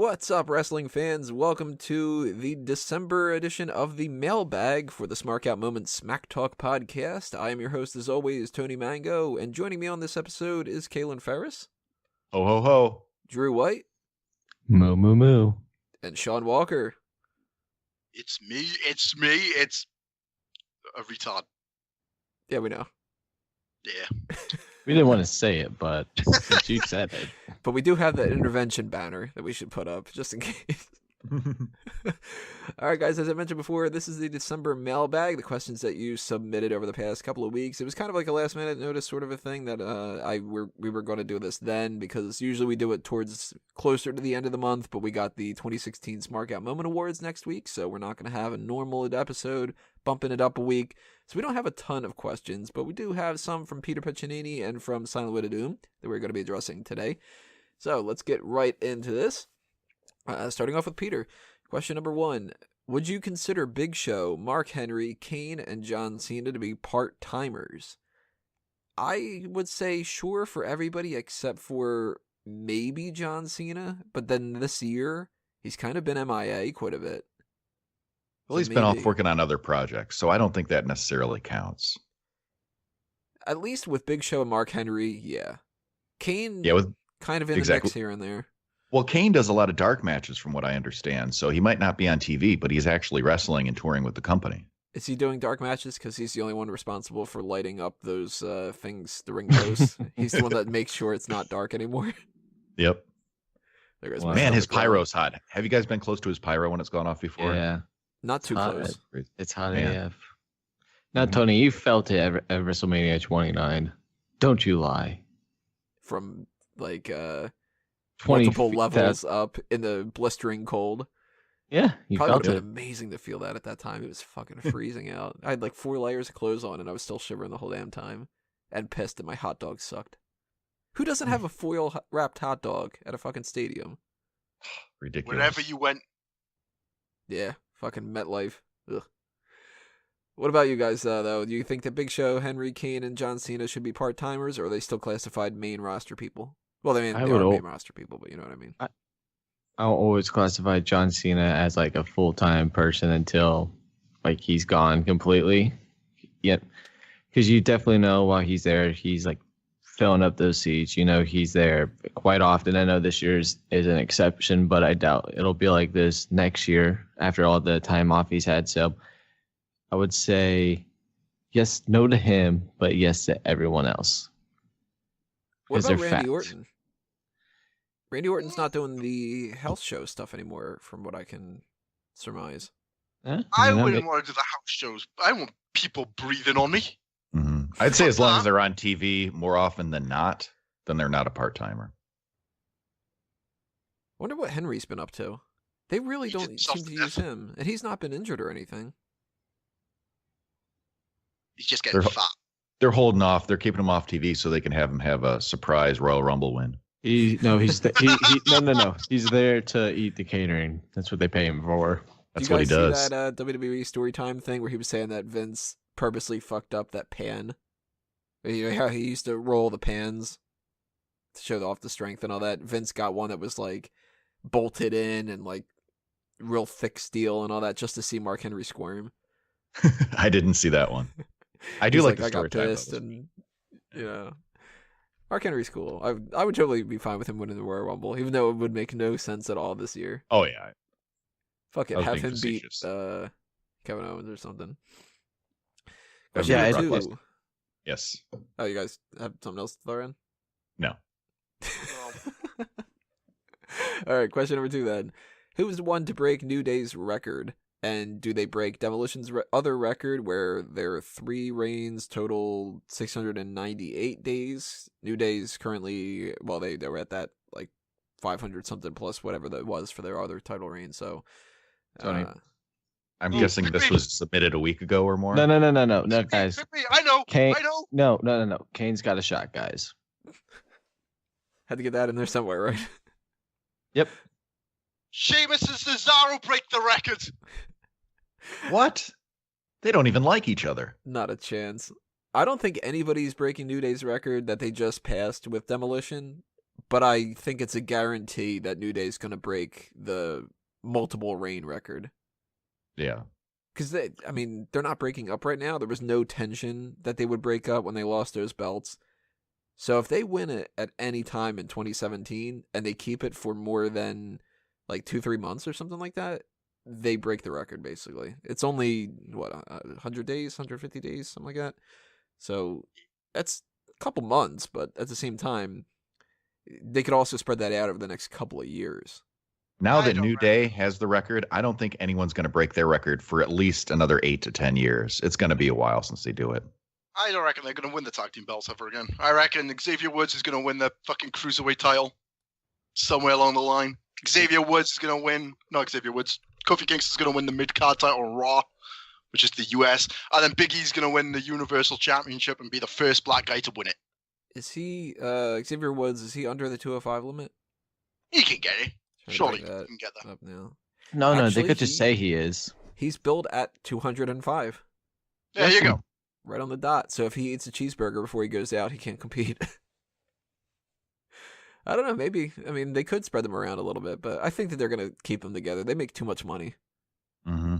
What's up, wrestling fans? Welcome to the December edition of the Mailbag for the Smark Out Moment Smack Talk podcast. I am your host, as always, Tony Mango, and joining me on this episode is Kaylin Ferris. Ho, ho, ho. Drew White. Moo, moo, moo. And Sean Walker. It's me, it's a retard. Yeah, we know. Yeah. We didn't want to say it, but since you said it. But we do have that intervention banner that we should put up, just in case. All right, guys, as I mentioned before, this is the December mailbag, the questions that you submitted over the past couple of weeks. It was kind of like a last-minute notice sort of a thing that we were going to do this then, because usually we do it towards closer to the end of the month, but we got the 2016 Smark Out Moment Awards next week, so we're not going to have a normal episode, bumping it up a week. So we don't have a ton of questions, but we do have some from Peter Piccinini and from Silent Wit of Doom that we're going to be addressing today. So let's get right into this. Starting off with Peter. Question number 1. Would you consider Big Show, Mark Henry, Kane, and John Cena to be part-timers? I would say sure for everybody except for maybe John Cena, but then this year, he's kind of been MIA quite a bit. Well, he's been off working on other projects, so I don't think that necessarily counts. At least with Big Show and Mark Henry, yeah. Kane, kind of in the mix here and there. Well, Kane does a lot of dark matches from what I understand, so he might not be on TV, but he's actually wrestling and touring with the company. Is he doing dark matches because he's the only one responsible for lighting up those things, the ring posts? He's the one that makes sure it's not dark anymore. Yep. Wow. Man, his pyro's hot. Have you guys been close to his pyro when it's gone off before? Yeah. Not too close. It's hot AF. Now, Tony, you felt it at WrestleMania 29. Don't you lie. From, like, multiple levels up in the blistering cold. Yeah, you probably felt would it. have been amazing to feel that at that time. It was fucking freezing out. I had like 4 layers of clothes on, and I was still shivering the whole damn time, and pissed that my hot dog sucked. Who doesn't have a foil wrapped hot dog at a fucking stadium? Ridiculous. Wherever you went. Yeah, fucking MetLife. Ugh. What about you guys, though? Do you think that Big Show, Henry, Kane, and John Cena should be part-timers, or are they still classified main roster people? Well, they are main roster people, but you know what I mean. I'll always classify John Cena as like a full-time person until like he's gone completely. Yep, because you definitely know while he's there, he's like filling up those seats. You know, he's there quite often. I know this year's is an exception, but I doubt it'll be like this next year after all the time off he's had. So I would say yes, no to him, but yes to everyone else. What about Randy Orton? Randy Orton's not doing the health show stuff anymore, from what I can surmise. I wouldn't want to do the house shows. I want people breathing on me. Mm-hmm. I'd say as long as they're on TV more often than not, then they're not a part-timer. Wonder what Henry's been up to. They really don't seem to use him, and he's not been injured or anything. He's just getting fat. They're holding off. They're keeping him off TV so they can have him have a surprise Royal Rumble win. No. He's there to eat the catering. That's what they pay him for. That's what he does. Do you guys see that WWE Storytime thing where he was saying that Vince purposely fucked up that pan? You know how he used to roll the pans to show off the strength and all that? Vince got one that was like bolted in and like real thick steel and all that just to see Mark Henry squirm. I didn't see that one. I do like the story. I got pissed and Mark Henry's cool. I would totally be fine with him winning the Royal Rumble, even though it would make no sense at all this year. Oh yeah. Fuck it, have him beat Kevin Owens or something. Yeah, I do. Yes. Oh, you guys have something else to throw in? No. All right, question number 2 then. Who was the one to break New Day's record? And do they break Demolition's other record where their 3 reigns total 698 days? New Day's currently, well, they were at that like 500 something plus whatever that was for their other title reign. So, Tony, I'm guessing this was submitted a week ago or more. No, guys. I know. Kane, I know. No. Kane's got a shot, guys. Had to get that in there somewhere, right? Yep. Sheamus and Cesaro break the record. What? They don't even like each other. Not a chance. I don't think anybody's breaking New Day's record that they just passed with Demolition, but I think it's a guarantee that New Day is going to break the multiple reign record. Yeah. Because they're not breaking up right now. There was no tension that they would break up when they lost those belts. So if they win it at any time in 2017 and they keep it for more than like 2-3 months or something like that, they break the record basically. It's only 100 days, 150 days, something like that. So that's a couple months, but at the same time, they could also spread that out over the next couple of years. Now that New Day has the record, I don't think anyone's going to break their record for at least another 8 to 10 years. It's going to be a while since they do it. I don't reckon they're going to win the tag team belts ever again. I reckon Xavier Woods is going to win the fucking cruiserweight title somewhere along the line. Xavier Woods is going to win. Not Xavier Woods. Kofi Kingston's going to win the mid-card title on Raw, which is the US. And then Big E's going to win the Universal Championship and be the first black guy to win it. Is he, Xavier Woods, is he under the 205 limit? He can get it. Surely he can get that. Up now. No, they could just say he is. He's billed at 205. There you go. Right on the dot. So if he eats a cheeseburger before he goes out, he can't compete. I don't know. Maybe. I mean, they could spread them around a little bit, but I think that they're going to keep them together. They make too much money. Mm-hmm.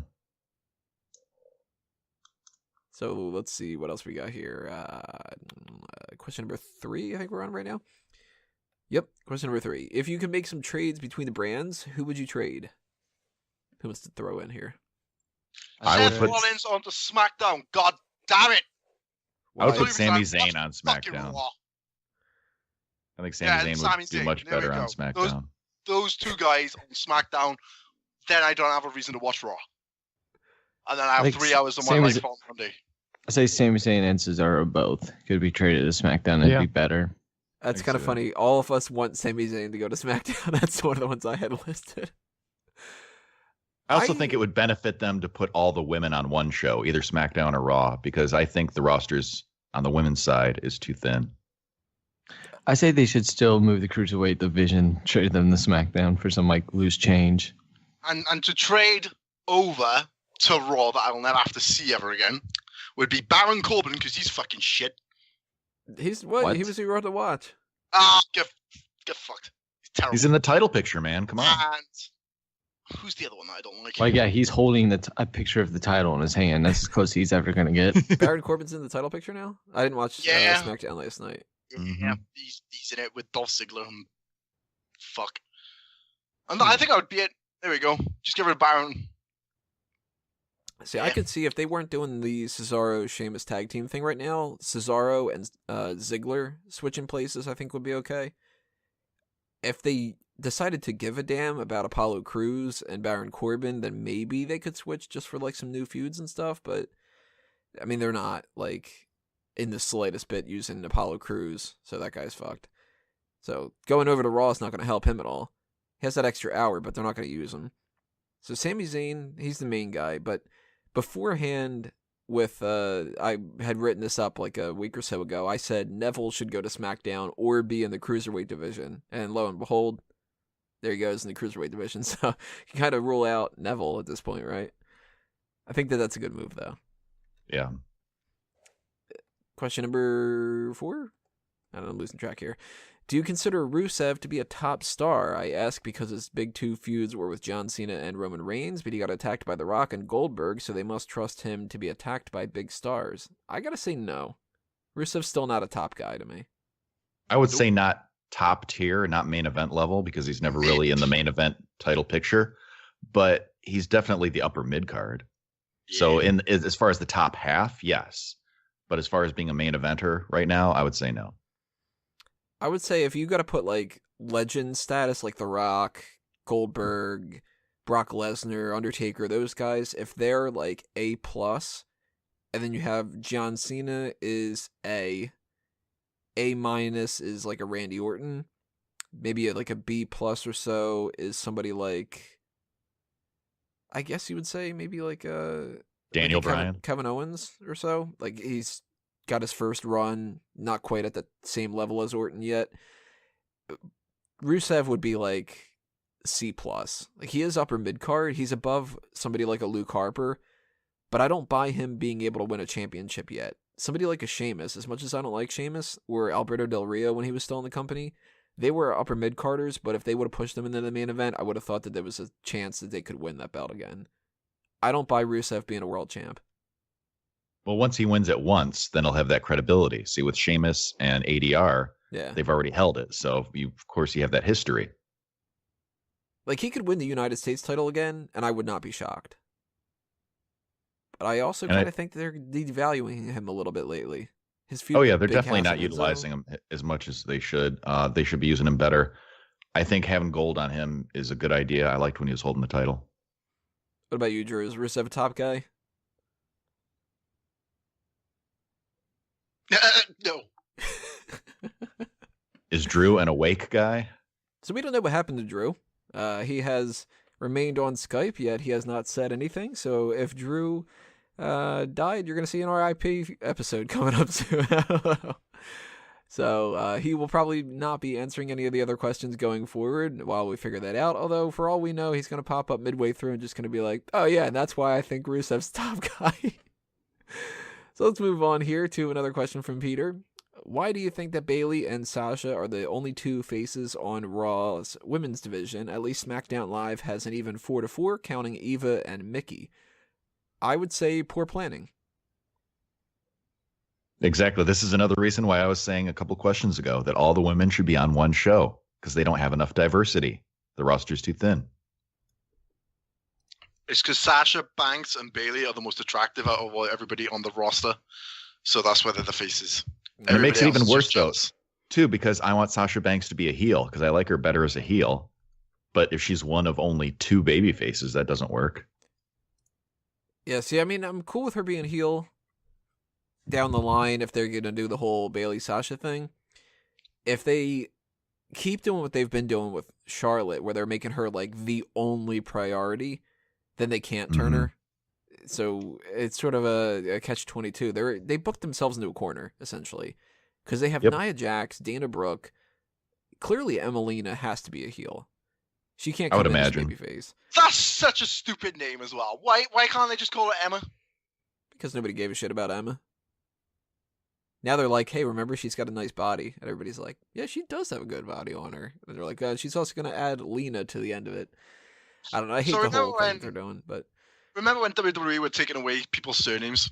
So let's see what else we got here. Question number 3, I think we're on right now. Yep. Question number 3. If you could make some trades between the brands, who would you trade? Who wants to throw in here? Seth Rollins onto SmackDown. God damn it. I would put Sami Zayn on SmackDown. I think Sami Zayn would do much better on SmackDown. Those two guys on SmackDown, then I don't have a reason to watch Raw. And then I have 3 hours of my life on Monday. I say Sami Zayn and Cesaro both could be traded to SmackDown. It'd be better. That's kind of funny. All of us want Sami Zayn to go to SmackDown. That's one of the ones I had listed. I also think it would benefit them to put all the women on one show, either SmackDown or Raw, because I think the rosters on the women's side is too thin. I say they should still move the Cruiserweight division, trade them to SmackDown for some like loose change. And to trade over to Raw that I'll never have to see ever again would be Baron Corbin, because he's fucking shit. He's what? He was who wrote to watch. Get fucked. He's terrible. He's in the title picture, man. Come on. And who's the other one that I don't like? Well, yeah, he's holding a picture of the title in his hand. That's as close as he's ever going to get. Baron Corbin's in the title picture now? I didn't watch SmackDown last night. Yeah, he's in it with Dolph Ziggler. And fuck. And I think I would be it. There we go. Just get rid of Baron. See, I could see if they weren't doing the Cesaro-Sheamus tag team thing right now, Cesaro and Ziggler switching places I think would be okay. If they decided to give a damn about Apollo Crews and Baron Corbin, then maybe they could switch just for like some new feuds and stuff, but I mean, they're not like in the slightest bit using Apollo Crews, so that guy's fucked. So going over to Raw is not going to help him at all. He has that extra hour, but they're not going to use him. So Sami Zayn, he's the main guy, but beforehand with, I had written this up like a week or so ago, I said Neville should go to SmackDown or be in the Cruiserweight division, and lo and behold, there he goes in the Cruiserweight division, so you can kind of rule out Neville at this point, right? I think that's a good move, though. Yeah. Question number 4? I don't know, I'm losing track here. Do you consider Rusev to be a top star? I ask because his big 2 feuds were with John Cena and Roman Reigns, but he got attacked by The Rock and Goldberg, so they must trust him to be attacked by big stars. I gotta say no. Rusev's still not a top guy to me. I would say not top tier, not main event level, because he's never really in the main event title picture, but he's definitely the upper mid card. Yeah. So as far as the top half, yes. But as far as being a main eventer right now, I would say no. I would say if you got to put like legend status, like The Rock, Goldberg, Brock Lesnar, Undertaker, those guys, if they're like A+, and then you have John Cena is A minus is like a Randy Orton, maybe like a B+ or so is somebody like, I guess you would say maybe like Daniel Bryan, Kevin Owens or so. Like he's got his first run, not quite at the same level as Orton yet. Rusev would be like C+. Like he is upper mid card. He's above somebody like a Luke Harper, but I don't buy him being able to win a championship yet. Somebody like a Sheamus, as much as I don't like Sheamus or Alberto Del Rio when he was still in the company, They were upper mid-carders, but if they would have pushed them into the main event, I would have thought that there was a chance that they could win that belt again. I don't buy Rusev being a world champ. Well, once he wins it once, then he'll have that credibility. See, with Sheamus and ADR, Yeah. they've already held it. So, of course, you have that history. Like, he could win the United States title again, and I would not be shocked. But I also kind of think they're devaluing him a little bit lately. His feud they're definitely not utilizing him as much as they should. They should be using him better. I think having gold on him is a good idea. I liked when he was holding the title. What about you, Drew? Is Rusev a top guy? No. Is Drew an awake guy? So we don't know what happened to Drew. He has remained on Skype, yet he has not said anything. So if Drew died, you're going to see an RIP episode coming up soon. I don't know. So he will probably not be answering any of the other questions going forward while we figure that out. Although, for all we know, he's going to pop up midway through and just going to be like, oh yeah, and that's why I think Rusev's top guy. So let's move on here to another question from Peter. Why do you think that Bayley and Sasha are the only two faces on Raw's women's division? At least SmackDown Live has an even 4-4, counting Eva and Mickie. I would say poor planning. Exactly. This is another reason why I was saying a couple questions ago that all the women should be on one show because they don't have enough diversity. The roster's too thin. It's because Sasha, Banks, and Bayley are the most attractive out of everybody on the roster. So that's why they're the faces. And it makes it even worse, though, too, because I want Sasha Banks to be a heel because I like her better as a heel. But if she's one of only two baby faces, that doesn't work. Yeah, see, I mean, I'm cool with her being heel down the line if they're going to do the whole Bayley-Sasha thing. If they keep doing what they've been doing with Charlotte, where they're making her, like, the only priority, then they can't turn her. So it's sort of a catch-22. They booked themselves into a corner, essentially, because they have Nia Jax, Dana Brooke. Clearly, Emelina has to be a heel. She can't come in as babyface. That's such a stupid name as well. Why can't they just call her Emma? Because nobody gave a shit about Emma. Now they're like, hey, remember she's got a nice body. And everybody's like, yeah, she does have a good body on her. And they're like, she's also going to add Lena to the end of it. I don't know. I hate the whole thing they're doing, but... Remember when WWE were taking away people's surnames?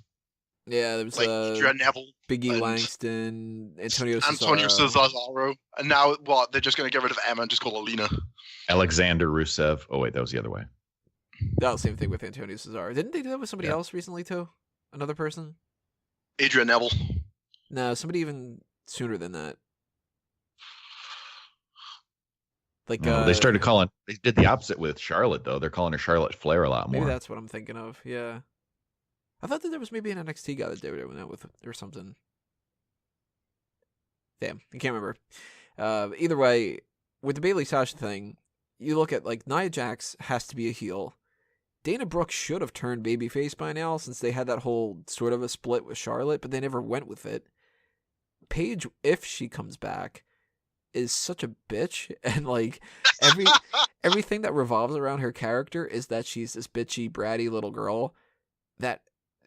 Yeah, there was like Adrian Neville, Big E Langston, Antonio Cesaro. And now, what? They're just going to get rid of Emma and just call her Lena. Alexander Rusev. Oh, wait, that was the other way. That was the same thing with Antonio Cesaro. Didn't they do that with somebody else recently, too? Another person? Adrian Neville. No, somebody even sooner than that. Like they did the opposite with Charlotte, though. They're calling her Charlotte Flair a lot more. Maybe that's what I'm thinking of, yeah. I thought that there was maybe an NXT guy that they were doing that with or something. Damn, I can't remember. Either way, with the Bayley-Sasha thing, you look at, like, Nia Jax has to be a heel. Dana Brooke should have turned babyface by now since they had that whole sort of a split with Charlotte, but they never went with it. Paige, if she comes back, is such a bitch, and like everything that revolves around her character is that she's this bitchy, bratty little girl that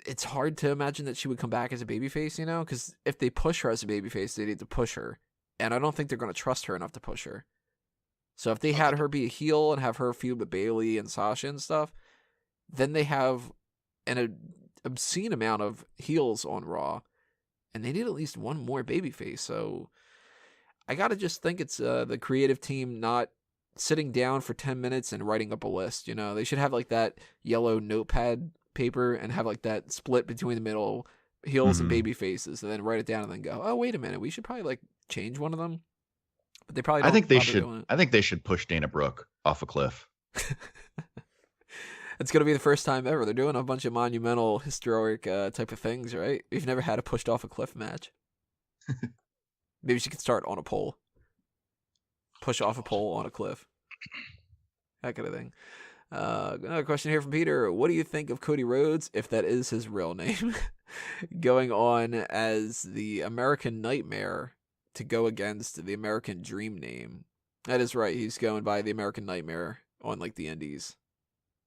it's hard to imagine that she would come back as a babyface, you know? Because if they push her as a babyface, they need to push her, and I don't think they're going to trust her enough to push her. So if they had her be a heel and have her feud with Bayley and Sasha and stuff, then they have an obscene amount of heels on Raw, and they need at least one more babyface. So I gotta just think it's the creative team not sitting down for 10 minutes and writing up a list. You know, they should have like that yellow notepad paper and have like that split between the middle heels and baby faces, and then write it down and then go, oh, wait a minute, we should probably like change one of them. But they probably don't. I think they should push Dana Brooke off a cliff. It's going to be the first time ever. They're doing a bunch of monumental, historic type of things, right? We've never had a pushed off a cliff match. Maybe she could start on a pole. Push off a pole on a cliff. That kind of thing. Another question here from Peter. What do you think of Cody Rhodes, if that is his real name, going on as the American Nightmare to go against the American Dream name? That is right. He's going by the American Nightmare on like the Indies.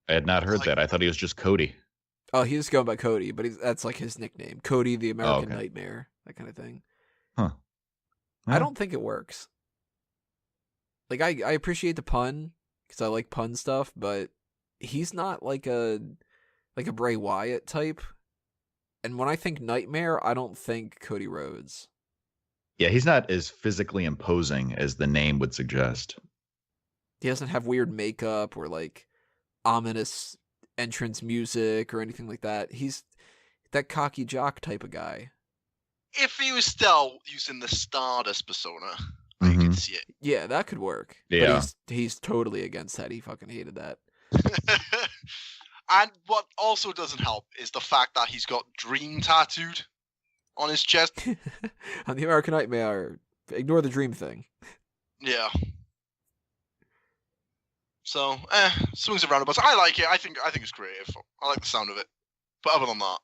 I had not heard that. I thought he was just Cody. Oh, he's going by Cody, but that's like his nickname. Cody, the American Nightmare. That kind of thing. Huh. I don't think it works. like I appreciate the pun because I like pun stuff, but he's not like a Bray Wyatt type. And when I think Nightmare, I don't think Cody Rhodes. Yeah, he's not as physically imposing as the name would suggest. He doesn't have weird makeup or like ominous entrance music or anything like that. He's that cocky jock type of guy. If he was still using the Stardust persona, I could see it. Yeah, that could work. Yeah. But he's totally against that. He fucking hated that. And what also doesn't help is the fact that he's got Dream tattooed on his chest. On the American Nightmare, ignore the dream thing. Yeah. So, swings and roundabouts. I like it. I think it's creative. I like the sound of it. But other than that,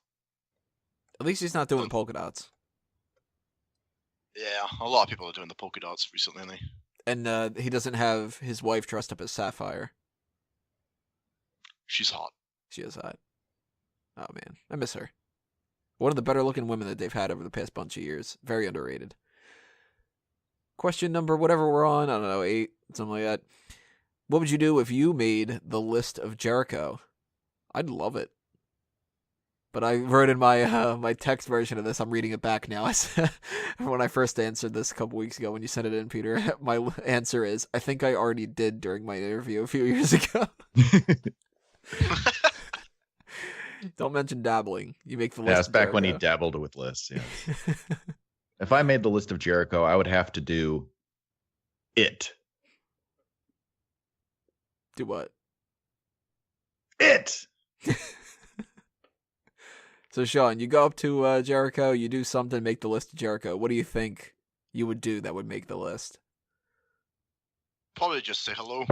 at least he's not doing polka dots. Yeah, a lot of people are doing the polka dots recently, aren't they? And he doesn't have his wife dressed up as Sapphire. She's hot. She is hot. Oh man, I miss her. One of the better looking women that they've had over the past bunch of years. Very underrated. Question number whatever we're on, I don't know, 8, something like that. What would you do if you made the list of Jericho? I'd love it. But I wrote in my my text version of this. I'm reading it back now. When I first answered this a couple weeks ago when you sent it in, Peter, my answer is, I think I already did during my interview a few years ago. Don't mention dabbling. You make the list. Yeah, it's back when he Jericho. dabbled with lists. Yeah. If I made the list of Jericho, I would have to do it. Do what? It. So, Sean, you go up to Jericho, you do something, make the list of Jericho. What do you think you would do that would make the list? Probably just say hello.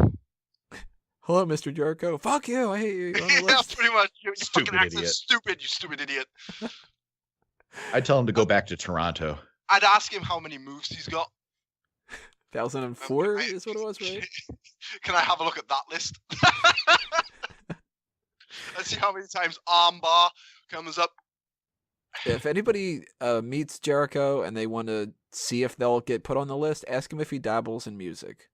Hello, Mr. Jericho. Fuck you. I hate you. You're on the Yeah, list. pretty much. You Stupid fucking accent idiot. stupid, you stupid idiot. I'd tell him to go back to Toronto. I'd ask him how many moves he's got. 2004 is what it was, right? Can I have a look at that list? Let's see how many times armbar comes up. If anybody meets Jericho and they want to see if they'll get put on the list, ask him if he dabbles in music.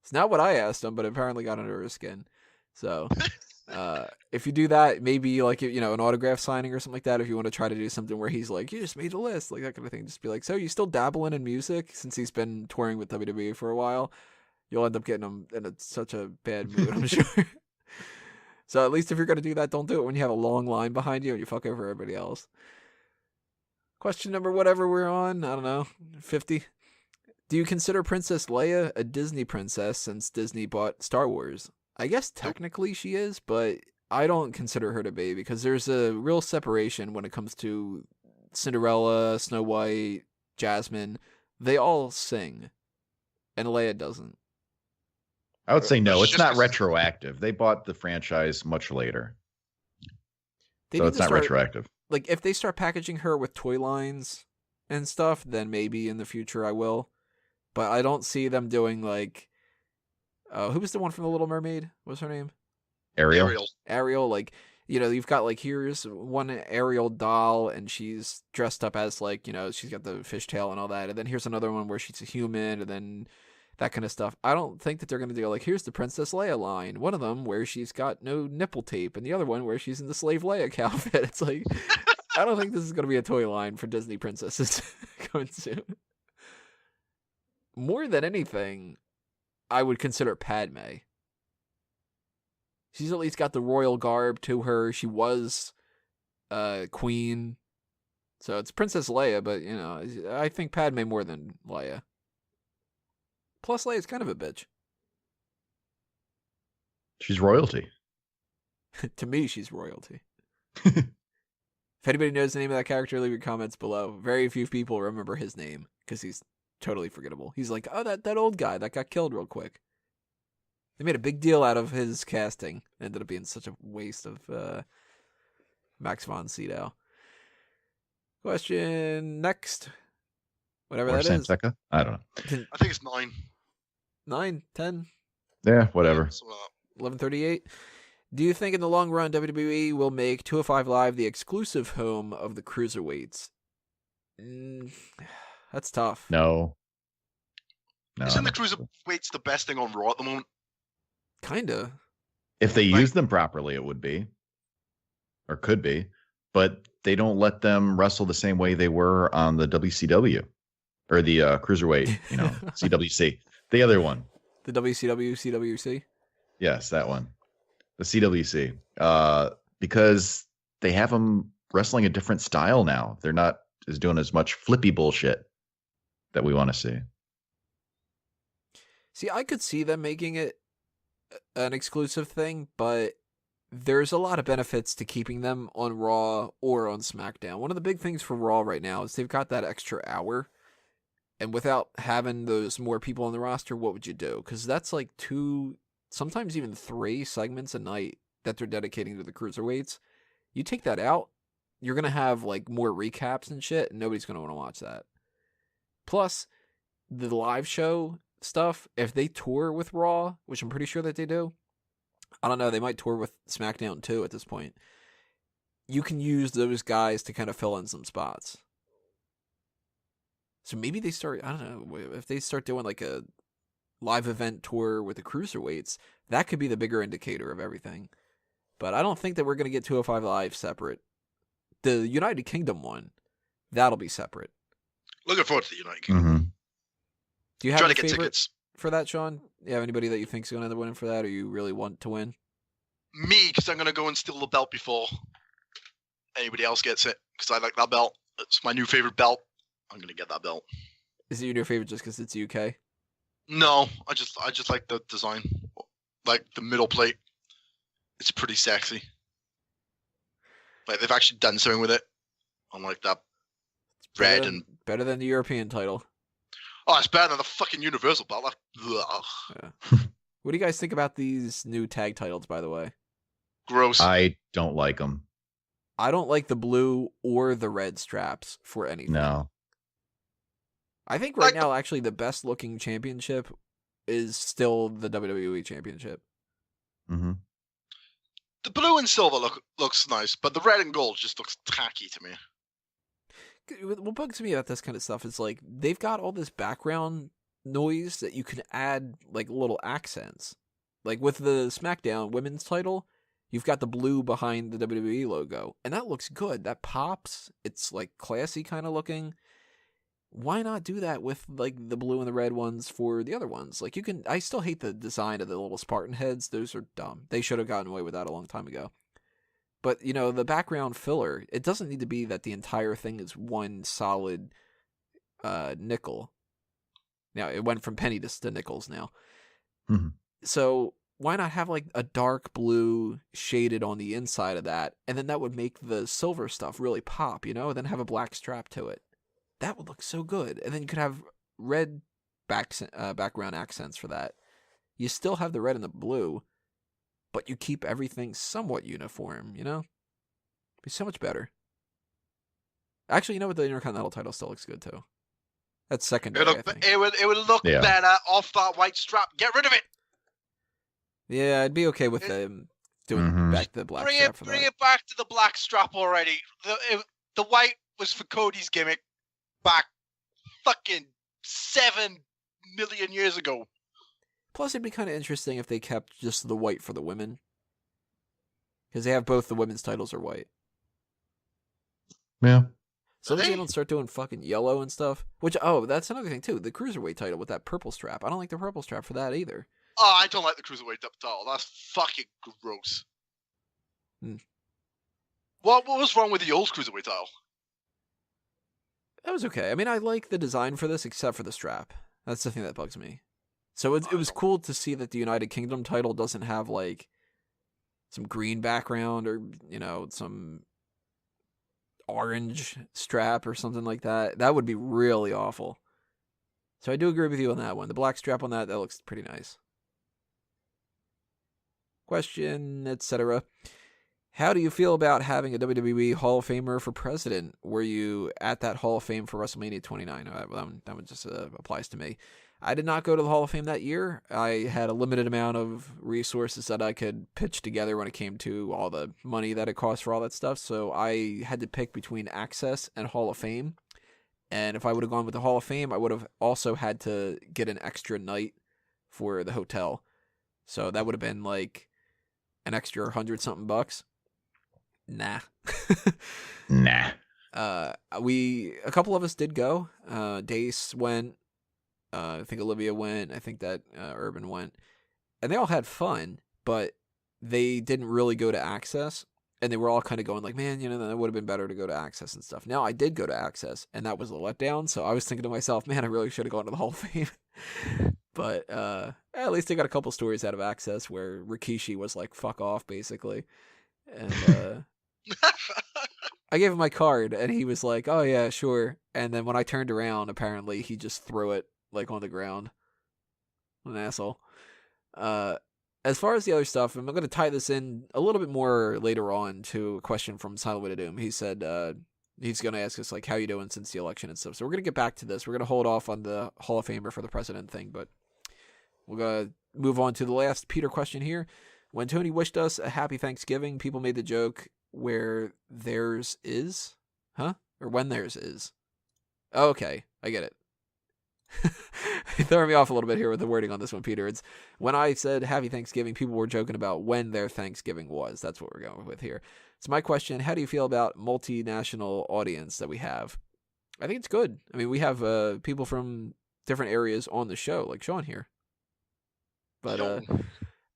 It's not what I asked him, but apparently got under his skin. So, if you do that, maybe like an autograph signing or something like that. If you want to try to do something where he's like, "You just made the list," like that kind of thing. Just be like, "So you still dabbling in music?" Since he's been touring with WWE for a while, you'll end up getting him in such a bad mood, I'm sure. So at least if you're gonna do that, don't do it when you have a long line behind you and you fuck over everybody else. Question number whatever we're on, I don't know, 50. Do you consider Princess Leia a Disney princess since Disney bought Star Wars? I guess technically she is, but I don't consider her to be because there's a real separation when it comes to Cinderella, Snow White, Jasmine. They all sing, and Leia doesn't. I would say no. It's Just not 'cause- retroactive. They bought the franchise much later, They so need it's to not start- retroactive. Like, if they start packaging her with toy lines and stuff, then maybe in the future I will. But I don't see them doing, like... who was the one from The Little Mermaid? What was her name? Ariel. Ariel. Like, you've got, like, here's one Ariel doll, and she's dressed up as, like, she's got the fishtail and all that. And then here's another one where she's a human, and then that kind of stuff. I don't think that they're going to do, like, here's the Princess Leia line. One of them where she's got no nipple tape, and the other one where she's in the Slave Leia outfit. It's like... I don't think this is going to be a toy line for Disney princesses going soon. More than anything, I would consider Padme. She's at least got the royal garb to her. She was queen. So it's Princess Leia, but, I think Padme more than Leia. Plus, Leia's kind of a bitch. She's royalty. To me, she's royalty. If anybody knows the name of that character, leave your comments below. Very few people remember his name because he's totally forgettable. He's like, oh, that old guy that got killed real quick. They made a big deal out of his casting. It ended up being such a waste of Max von Sydow. Question next. Whatever Or that is. Sanseca? I don't know. I think it's 9. 9, 10, Yeah, whatever. Something like 11:38. Do you think in the long run WWE will make 205 Live the exclusive home of the cruiserweights? That's tough. No. No, Isn't I the don't think so. cruiserweights the best thing on Raw at the moment? Kinda. If they Like- use them properly, it would be, or could be, but they don't let them wrestle the same way they were on the WCW or the cruiserweight, CWC, the other one. The WCW, CWC. Yes, that one, the CWC, because they have them wrestling a different style now. They're not doing as much flippy bullshit that we want to see. See, I could see them making it an exclusive thing, but there's a lot of benefits to keeping them on Raw or on SmackDown. One of the big things for Raw right now is they've got that extra hour. And without having those more people on the roster, what would you do? Because that's like 2, sometimes even 3 segments a night that they're dedicating to the cruiserweights. You take that out, you're going to have like more recaps and shit, and nobody's going to want to watch that. Plus, the live show stuff, if they tour with Raw, which I'm pretty sure that they do, I don't know, they might tour with SmackDown too at this point. You can use those guys to kind of fill in some spots. So maybe they start, I don't know, if they start doing like a live event tour with the cruiserweights, that could be the bigger indicator of everything. But I don't think that we're going to get 205 Live separate. The United Kingdom one, that'll be separate. Looking forward to the United Kingdom. Mm-hmm. Do you have Trying a to get favorite tickets. for that, Sean? Do you have anybody that you think's going to end up winning for that, or you really want to win? Me, because I'm going to go and steal the belt before anybody else gets it, because I like that belt. It's my new favorite belt. I'm going to get that belt. Is it your favorite just because it's UK? No, I just like the design. Like the middle plate. It's pretty sexy. Like they've actually done something with it. Unlike that red and... Better than the European title. Oh, it's better than the fucking Universal belt. Ugh. Yeah. What do you guys think about these new tag titles, by the way? Gross. I don't like them. I don't like the blue or the red straps for anything. No. I think right now, actually, the best looking championship is still the WWE Championship. Mm-hmm. The blue and silver looks nice, but the red and gold just looks tacky to me. What bugs me about this kind of stuff is like they've got all this background noise that you can add like little accents. Like with the SmackDown women's title, you've got the blue behind the WWE logo, and that looks good. That pops. It's like classy kind of looking. Why not do that with like the blue and the red ones for the other ones? Like you can, I still hate the design of the little Spartan heads. Those are dumb. They should have gotten away with that a long time ago. But, the background filler, it doesn't need to be that the entire thing is one solid nickel. Now, it went from penny to nickels now. Mm-hmm. So, why not have like a dark blue shaded on the inside of that? And then that would make the silver stuff really pop, and then have a black strap to it. That would look so good. And then you could have red background accents for that. You still have the red and the blue, but you keep everything somewhat uniform, It'd be so much better. Actually, what? The Intercontinental title still looks good, too. That's secondary, I think. It would look better off that white strap. Get rid of it! Yeah, I'd be okay with them doing back to the black strap for that. Bring it back to the black strap already. The white was for Cody's gimmick back fucking 7 million years ago. Plus, it'd be kind of interesting if they kept just the white for the women. Because they have both the women's titles are white. Yeah. So they don't start doing fucking yellow and stuff. Which, that's another thing, too. The Cruiserweight title with that purple strap. I don't like the purple strap for that either. Oh, I don't like the Cruiserweight title. That's fucking gross. What was wrong with the old Cruiserweight title? That was okay. I mean, I like the design for this, except for the strap. That's the thing that bugs me. So it was cool to see that the United Kingdom title doesn't have, like, some green background or, some orange strap or something like that. That would be really awful. So I do agree with you on that one. The black strap on that looks pretty nice. Question, etc. How do you feel about having a WWE Hall of Famer for president? Were you at that Hall of Fame for WrestleMania 29? That one just applies to me. I did not go to the Hall of Fame that year. I had a limited amount of resources that I could pitch together when it came to all the money that it cost for all that stuff. So I had to pick between Access and Hall of Fame. And if I would have gone with the Hall of Fame, I would have also had to get an extra night for the hotel. So that would have been like an extra $100-something bucks. Nah. Nah. A couple of us did go. Dace went. I think Olivia went. I think that Urban went. And they all had fun, but they didn't really go to Access. And they were all kind of going like, man, that would have been better to go to Access and stuff. Now, I did go to Access, and that was a letdown. So I was thinking to myself, man, I really should have gone to the Hall of Fame. But at least I got a couple stories out of Access where Rikishi was like, fuck off, basically. And I gave him my card, and he was like, oh, yeah, sure. And then when I turned around, apparently, he just threw it like on the ground. What an asshole. As far as the other stuff, I'm going to tie this in a little bit more later on to a question from Silent Way to Doom. He said he's going to ask us, like, how you doing since the election and stuff. So we're going to get back to this. We're going to hold off on the Hall of Famer for the president thing, but we're going to move on to the last Peter question here. When Tony wished us a happy Thanksgiving, people made the joke where theirs is? Huh? Or when theirs is? Oh, okay, I get it. You're throwing me off a little bit here with the wording on this one, Peter. It's when I said happy Thanksgiving, people were joking about when their Thanksgiving was. That's what we're going with here. So my question, how do you feel about multinational audience that we have? I think it's good. I mean, we have people from different areas on the show, like Sean here. But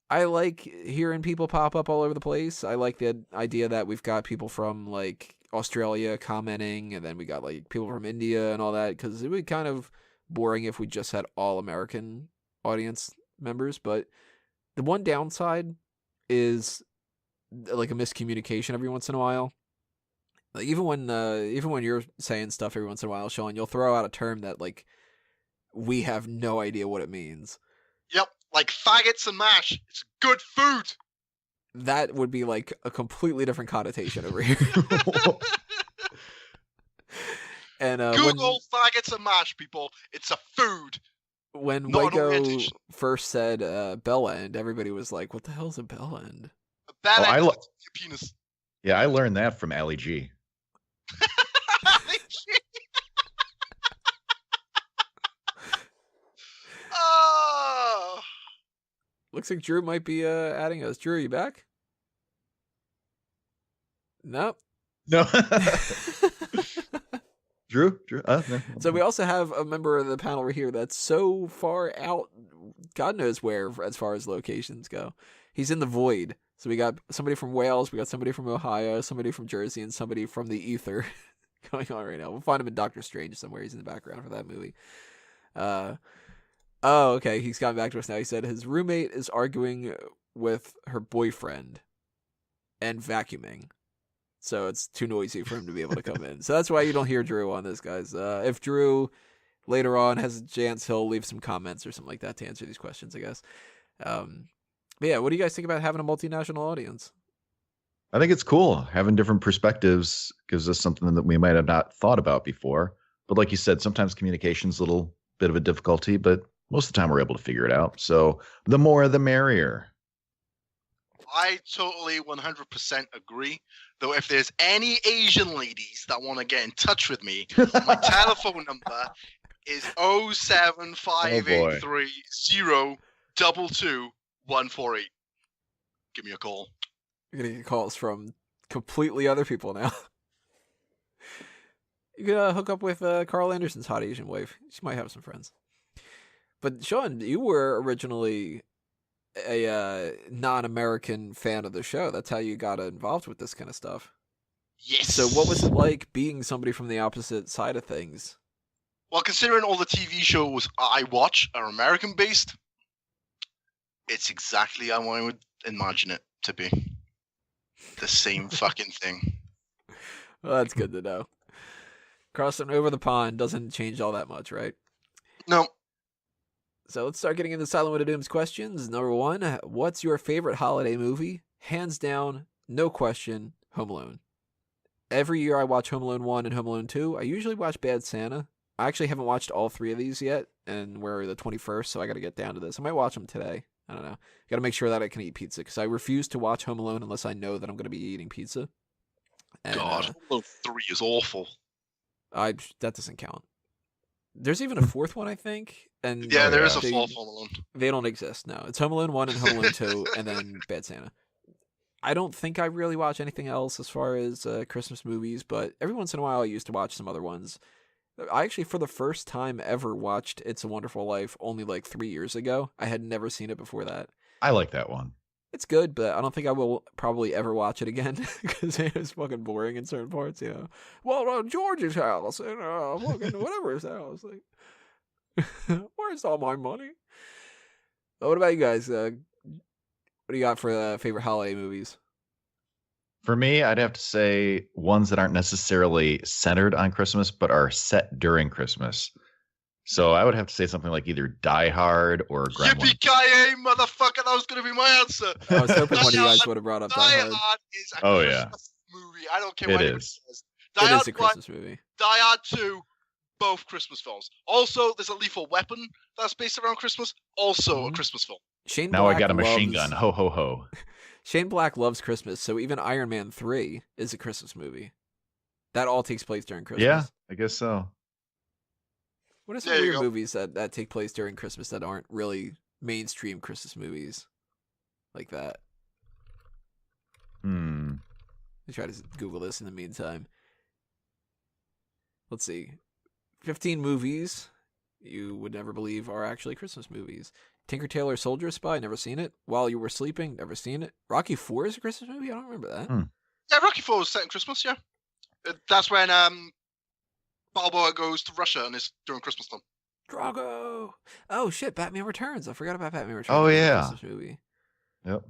I like hearing people pop up all over the place. I like the idea that we've got people from like Australia commenting, and then we got like people from India and all that, because it would be kind of boring if we just had all American audience members. But the one downside is like a miscommunication every once in a while. Like even when you're saying stuff every once in a while, Sean, you'll throw out a term that like we have no idea what it means. Yep, like faggots and mash. It's good food. That would be like a completely different connotation over here. And Google faggots and mash, people. It's a food. When Not an Waco orientation. first said bell end, everybody was like, "What the hell's a bell end?" A bell I end lo- is your penis. Yeah, I learned that from Ali G. Oh. Looks like Drew might be adding us. Drew, are you back? Nope. No. Drew? No. So we also have a member of the panel right here that's so far out, God knows where, as far as locations go. He's in the void. So we got somebody from Wales, we got somebody from Ohio, somebody from Jersey, and somebody from the ether going on right now. We'll find him in Doctor Strange somewhere. He's in the background for that movie. Oh, okay. He's gotten back to us now. He said his roommate is arguing with her boyfriend and vacuuming. So it's too noisy for him to be able to come in. So that's why you don't hear Drew on this, guys. If Drew later on has a chance, he'll leave some comments or something like that to answer these questions, I guess. But yeah, what do you guys think about having a multinational audience? I think it's cool. Having different perspectives gives us something that we might have not thought about before. But like you said, sometimes communication's a little bit of a difficulty, but most of the time we're able to figure it out. So the more, the merrier. I totally 100% agree. Though if there's any Asian ladies that want to get in touch with me, my telephone number is 07583022148. Give me a call. You're going to get calls from completely other people now. You can hook up with Carl Anderson's hot Asian wife. She might have some friends. But Sean, you were originally a non-American fan of the show. That's how you got involved with this kind of stuff. Yes. So what was it like being somebody from the opposite side of things? Well, considering all the TV shows I watch are American-based, it's exactly how I would imagine it to be. The same fucking thing. Well, that's good to know. Crossing over the pond doesn't change all that much, right? No. So let's start getting into Silent Way to Doom's questions. Number one, what's your favorite holiday movie? Hands down, no question, Home Alone. Every year I watch Home Alone 1 and Home Alone 2. I usually watch Bad Santa. I actually haven't watched all three of these yet, and we're the 21st, so I got to get down to this. I might watch them today. I don't know. Got to make sure that I can eat pizza, because I refuse to watch Home Alone unless I know that I'm going to be eating pizza. And, God, Home Alone 3 is awful. That doesn't count. There's even a fourth one, I think. And Yeah, there is a they- fourth Home Alone. They don't exist. No, it's Home Alone 1 and Home Alone 2, and then Bad Santa. I don't think I really watch anything else as far as Christmas movies, but every once in a while I used to watch some other ones. I actually, for the first time ever, watched It's a Wonderful Life only like 3 years ago. I had never seen it before that. I like that one. It's good, but I don't think I will probably ever watch it again because it was fucking boring in certain parts, you know. Well, George's house and fucking whatever his house. Like, where's all my money? What about you guys? What do you got for favorite holiday movies? For me, I'd have to say ones that aren't necessarily centered on Christmas, but are set during Christmas. So I would have to say something like either Die Hard or Gremlins. Yippee-ki-yay, motherfucker! That was going to be my answer. I was hoping one of you Die guys Hard- would have brought up Die Die Hard. Hard is a Oh, yeah. Christmas movie. I don't care It what anybody is. says. Die It Hard is a 1, Christmas movie. Die Hard 2, both Christmas films. Also, there's a Lethal Weapon that's based around Christmas. Also a Christmas film. Shane Now Black I got a machine loves- gun. Ho, ho, ho. Shane Black loves Christmas, so even Iron Man 3 is a Christmas movie. That all takes place during Christmas. Yeah, I guess so. What are some There you weird go. movies that take place during Christmas that aren't really mainstream Christmas movies like that? I try to Google this in the meantime. Let's see. 15 movies you would never believe are actually Christmas movies. Tinker Tailor Soldier Spy, never seen it. While You Were Sleeping, never seen it. Rocky 4 is a Christmas movie? I don't remember that. Yeah, Rocky 4 was set in Christmas, yeah. That's when Balboa goes to Russia and it's during Christmas time. Drago! Oh shit, Batman Returns. I forgot about Batman Returns. Oh, It's a yeah. Christmas movie. Yep.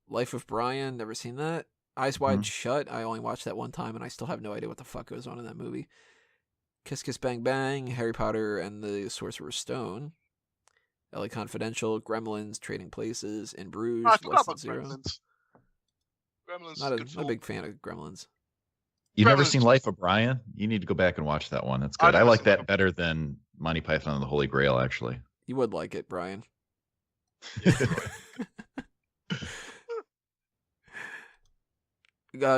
Life of Brian, never seen that. Eyes Wide Shut, I only watched that one time and I still have no idea what the fuck goes on in that movie. Kiss Kiss Bang Bang, Harry Potter and the Sorcerer's Stone, LA Confidential, Gremlins, Trading Places, In Bruges, I forgot Less Than about Zero. Gremlins. Gremlins is Not a a, good not a film. big fan of Gremlins. You never Gremlins. seen Life of Brian? You need to go back and watch that one. It's I've good. I never like seen that it. better than Monty Python and the Holy Grail, actually. You would like it, Brian.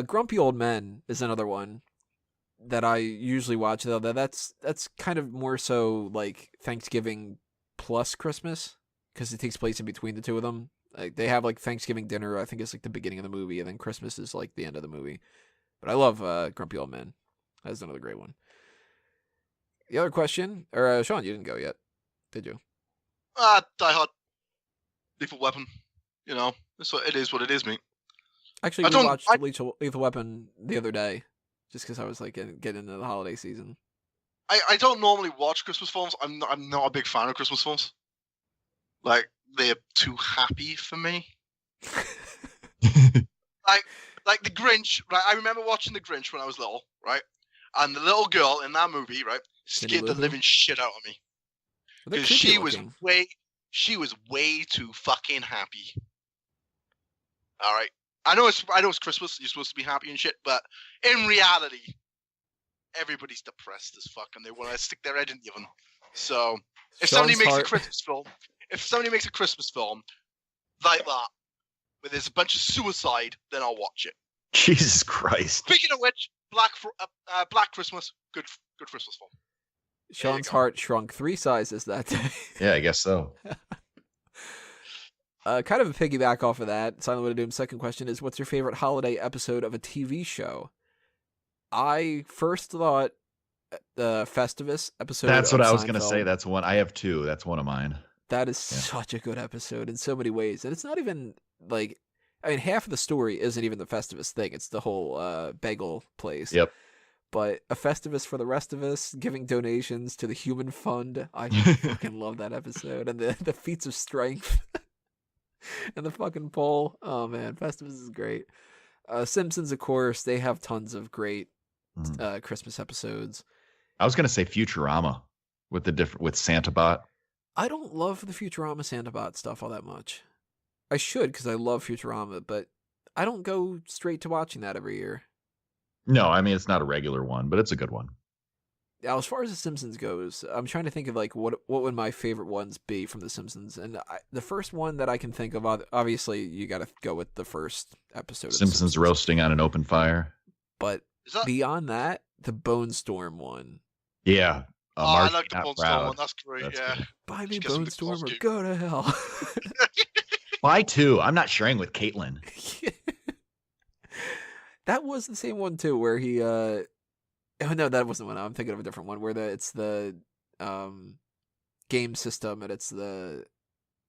Grumpy Old Men is another one that I usually watch, though. That's kind of more so like Thanksgiving plus Christmas because it takes place in between the two of them. Like they have like Thanksgiving dinner, I think it's like the beginning of the movie, and then Christmas is like the end of the movie. But I love Grumpy Old Men. That's another great one. The other question, or Sean, you didn't go yet, did you? Die Hard. Lethal Weapon. You know, it is what it is, mate. Actually, I we don't- watched I- Lethal Weapon the other day, just because I was like getting into the holiday season. I don't normally watch Christmas films. I'm not a big fan of Christmas films. Like, they're too happy for me. Like The Grinch, right? I remember watching The Grinch when I was little, right? And the little girl in that movie, right, Cindy scared the Lou Who? living shit out of me. They're Because creepy she looking. was way too fucking happy. All right, I know it's Christmas. You're supposed to be happy and shit, but in reality, everybody's depressed as fuck, and they want to stick their head in the oven. So if somebody Sean's makes heart- a Christmas film like that, where there's a bunch of suicide, then I'll watch it. Jesus Christ. Speaking of which, Black Christmas, good Christmas film. Sean's go. heart shrunk 3 sizes that day. Yeah, I guess so. Kind of a piggyback off of that. Silent Way to Doom. Second question is, what's your favorite holiday episode of a TV show? I first thought the Festivus episode. That's what of I was going to Seinfeld. say. That's one. I have 2. That's one of mine. That is such a good episode in so many ways. And it's not even like, I mean, half of the story isn't even the Festivus thing. It's the whole bagel place. Yep. But a Festivus for the rest of us, giving donations to the Human Fund. I fucking love that episode. And the feats of strength and the fucking poll. Oh man, Festivus is great. Simpsons, of course, they have tons of great Christmas episodes. I was going to say Futurama with with Santa Bot. I don't love the Futurama Sandabot stuff all that much. I should, because I love Futurama, but I don't go straight to watching that every year. No, I mean, it's not a regular one, but it's a good one. Now, as far as The Simpsons goes, I'm trying to think of like what would my favorite ones be from The Simpsons, and the first one that I can think of, obviously, you got to go with the first episode. Of Simpsons The roasting on an open fire. But Is that beyond that, the Bone Storm one Yeah. I Marky like the Not Bone Proud. Storm one. That's great. That's yeah. good. Buy me Just get some Bone good Storm or costume. go to hell. Buy two. I'm not sharing with Caitlin. That was the same one too, where he oh no, that wasn't one. I'm thinking of a different one where it's the game system and it's the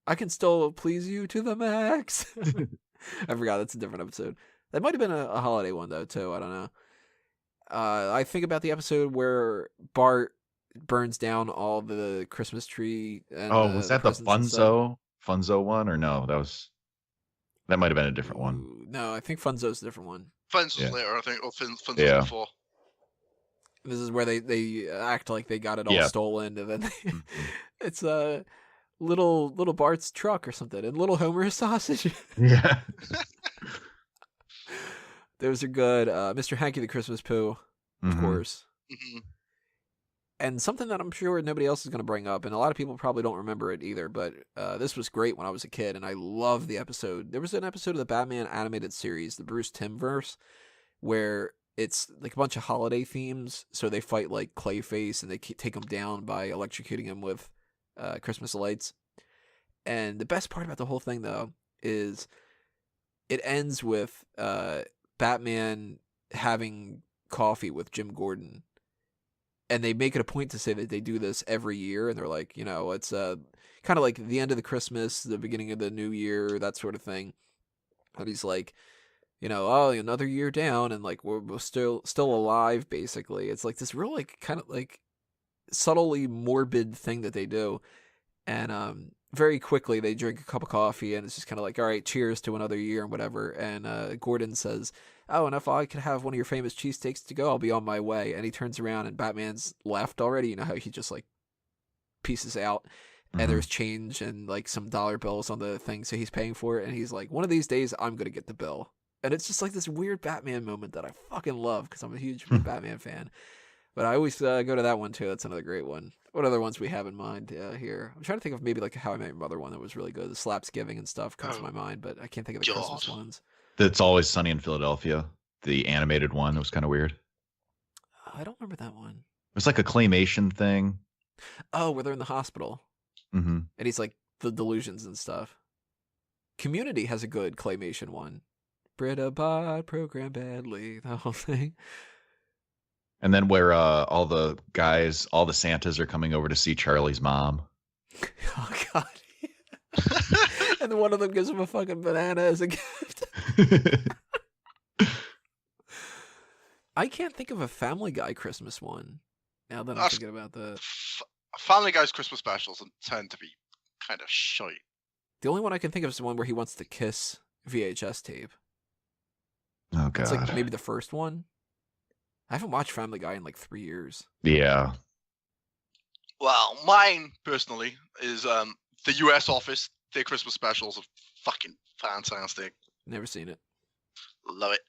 I can still please you to the max. I forgot, that's a different episode. That might have been a holiday one though too. I don't know. I think about the episode where Bart burns down all the Christmas tree and Was that the presents and stuff. Funzo one, or no? That might have been a different one. Ooh, no, I think Funzo's a different one. Fins was Yeah. later, I think, or Fins was Yeah. before. This is where they act like they got it all Yeah. stolen, and then Mhm. it's little Bart's truck or something, and little Homer's sausage. Yeah. Those are good. Mr. Hanky the Christmas Pooh, of Mhm. course. hmm And something that I'm sure nobody else is going to bring up, and a lot of people probably don't remember it either, but this was great when I was a kid, and I loved the episode. There was an episode of the Batman animated series, the Bruce Timm verse, where it's like a bunch of holiday themes. So they fight like Clayface, and they take him down by electrocuting him with Christmas lights. And the best part about the whole thing, though, is it ends with Batman having coffee with Jim Gordon. And they make it a point to say that they do this every year, and they're like, it's kind of like the end of the Christmas, the beginning of the new year, that sort of thing. And he's like, another year down, and like we're still alive, basically. It's like this real like kind of like subtly morbid thing that they do, and very quickly they drink a cup of coffee, and it's just kind of like, all right, cheers to another year and whatever. And Gordon says, oh, and if I could have one of your famous cheesesteaks to go, I'll be on my way. And he turns around and Batman's left already. You know how he just like pieces out, and there's change and like some dollar bills on the thing, so he's paying for it. And he's like, one of these days I'm gonna get the bill. And it's just like this weird Batman moment that I fucking love because I'm a huge Batman fan. But I always go to that one too. That's another great one. What other ones we have in mind here? I'm trying to think of maybe like a How I Met Your Mother one that was really good. The Slapsgiving and stuff comes to my mind, but I can't think of the Christmas ones. That's Always Sunny in Philadelphia, the animated one. That was kind of weird. I don't remember that one. It was like a claymation thing. Oh, where they're in the hospital. Mm-hmm. And he's like the delusions and stuff. Community has a good claymation one. Britta Bot program badly, the whole thing. And then where all the Santas are coming over to see Charlie's mom. Oh God. And then one of them gives him a fucking banana as a gift. I can't think of a Family Guy Christmas one. Now that I'm thinking about that. Family Guy's Christmas specials tend to be kind of shite. The only one I can think of is the one where he wants to kiss VHS tape. Oh God. It's like maybe the first one. I haven't watched Family Guy in like 3 years. Yeah. Well, mine personally is the US Office. Their Christmas specials are fucking fantastic. Never seen it. Love it.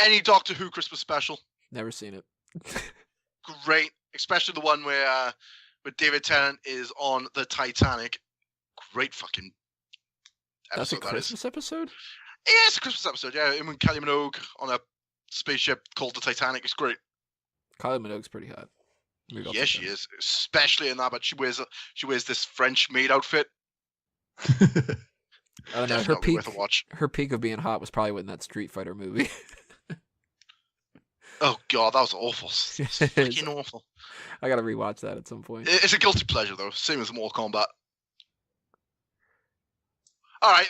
Any Doctor Who Christmas special. Never seen it. Great, especially the one where David Tennant is on the Titanic. Great fucking That's a episode. Christmas episode? Yeah, it's a Christmas episode. Yeah, him and Kylie Minogue on a spaceship called the Titanic. It's great. Kylie Minogue's pretty hot. Yeah, she is, especially in that. But she wears this French maid outfit. I don't know. Definitely worth a watch. Her peak of being hot was probably in that Street Fighter movie. Oh God, that was awful. It's freaking awful. I gotta rewatch that at some point. It's a guilty pleasure though, same as Mortal Kombat. All right,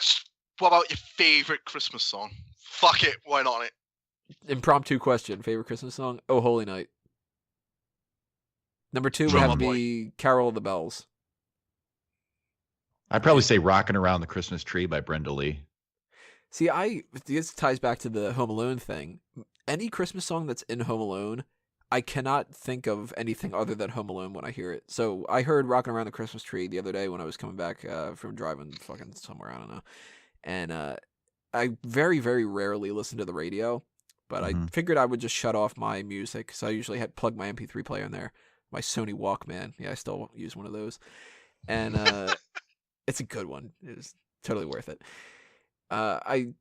what about your favorite Christmas song? Fuck it, why not it? Impromptu question: favorite Christmas song? Oh, Holy Night. Number 2 would Drummer have to be Carol of the Bells. I'd probably say "Rockin' Around the Christmas Tree" by Brenda Lee. See, this ties back to the Home Alone thing. Any Christmas song that's in Home Alone, I cannot think of anything other than Home Alone when I hear it. So I heard "Rockin' Around the Christmas Tree" the other day when I was coming back from driving fucking somewhere, I don't know. And I very, very rarely listen to the radio, but I figured I would just shut off my music. So I usually had plugged my MP3 player in there, my Sony Walkman. Yeah, I still use one of those. And it's a good one. It was totally worth it. I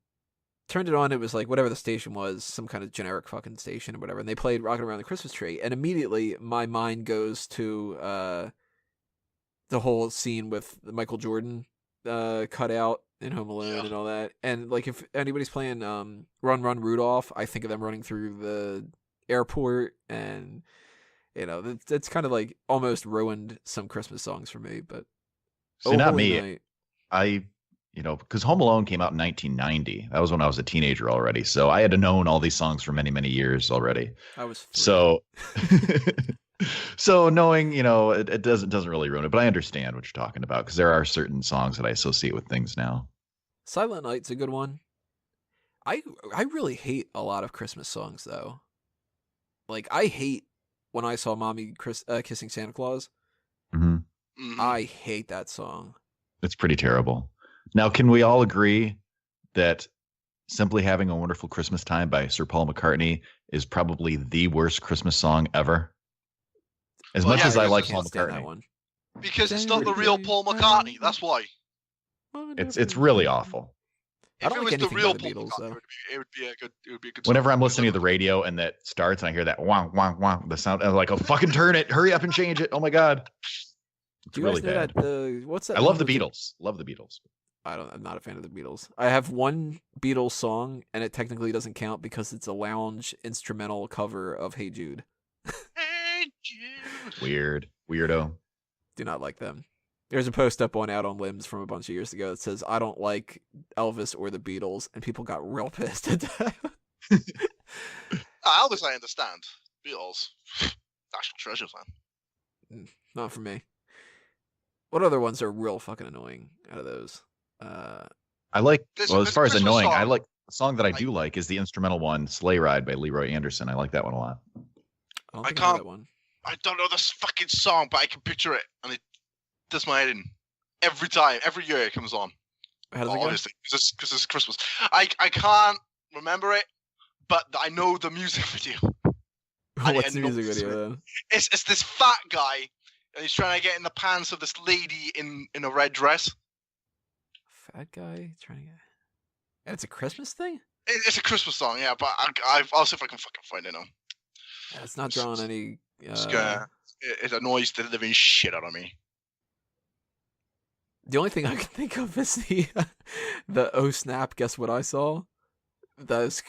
turned it on. It was like whatever the station was, some kind of generic fucking station or whatever. And they played "Rockin' Around the Christmas Tree," and immediately my mind goes to the whole scene with the Michael Jordan cut out in Home Alone and all that. And like if anybody's playing "Run Run Rudolph," I think of them running through the airport, and you know that's kind of like almost ruined some Christmas songs for me. But See, not me. Night. Because Home Alone came out in 1990. That was when I was a teenager already. So I had to known all these songs for many, many years already. I was 3. So, so knowing, it doesn't really ruin it. But I understand what you're talking about because there are certain songs that I associate with things now. Silent Night's a good one. I really hate a lot of Christmas songs though. Like I hate When I Saw Mommy Kissing Santa Claus. Mm-hmm. Mhm. I hate that song. It's pretty terrible. Now, can we all agree that Simply Having a Wonderful Christmas Time by Sir Paul McCartney is probably the worst Christmas song ever? As much as I like Paul stand that McCartney. one. Because it's not the real Paul McCartney. That's why. It's really awful. I If don't it like was the anything real by the Paul Beatles, McCartney, though. it would be a good. Whenever song. I'm listening to the radio and that starts and I hear that wah, wah, wah, the sound, I'm like, oh, fucking turn it. Hurry up and change it. Oh, my God. It's Do you really guys know bad. that? What's that? I love one the with Beatles. Love the Beatles. I'm not a fan of the Beatles. I have one Beatles song, and it technically doesn't count because it's a lounge instrumental cover of "Hey Jude." Hey, Jude. Weird. Weirdo. Do not like them. There's a post up on Out on Limbs from a bunch of years ago that says, "I don't like Elvis or the Beatles," and people got real pissed at that. Elvis, I understand. Beatles, national treasures, man. Not for me. What other ones are real fucking annoying out of those? I like, This- well, as this far as Christmas annoying, I song- like, the song that I do like is the instrumental one, Sleigh Ride by Leroy Anderson. I like that one a lot. I don't I think I know can't- that one. I don't know this fucking song, but I can picture it, and it does my head in every time, every year it comes on. How does it go? Obviously, because it's Christmas. I can't remember it, but I know the music video. What's the know music this video then? It's this fat guy, and he's trying to get in the pants of this lady in a red dress. Fat guy trying to get. And it's a Christmas thing? It's a Christmas song, yeah, but I'll see if I can fucking find it now. Yeah, it's not drawing any. It annoys the living shit out of me. The only thing I can think of is the "Oh Snap, Guess What I Saw." Those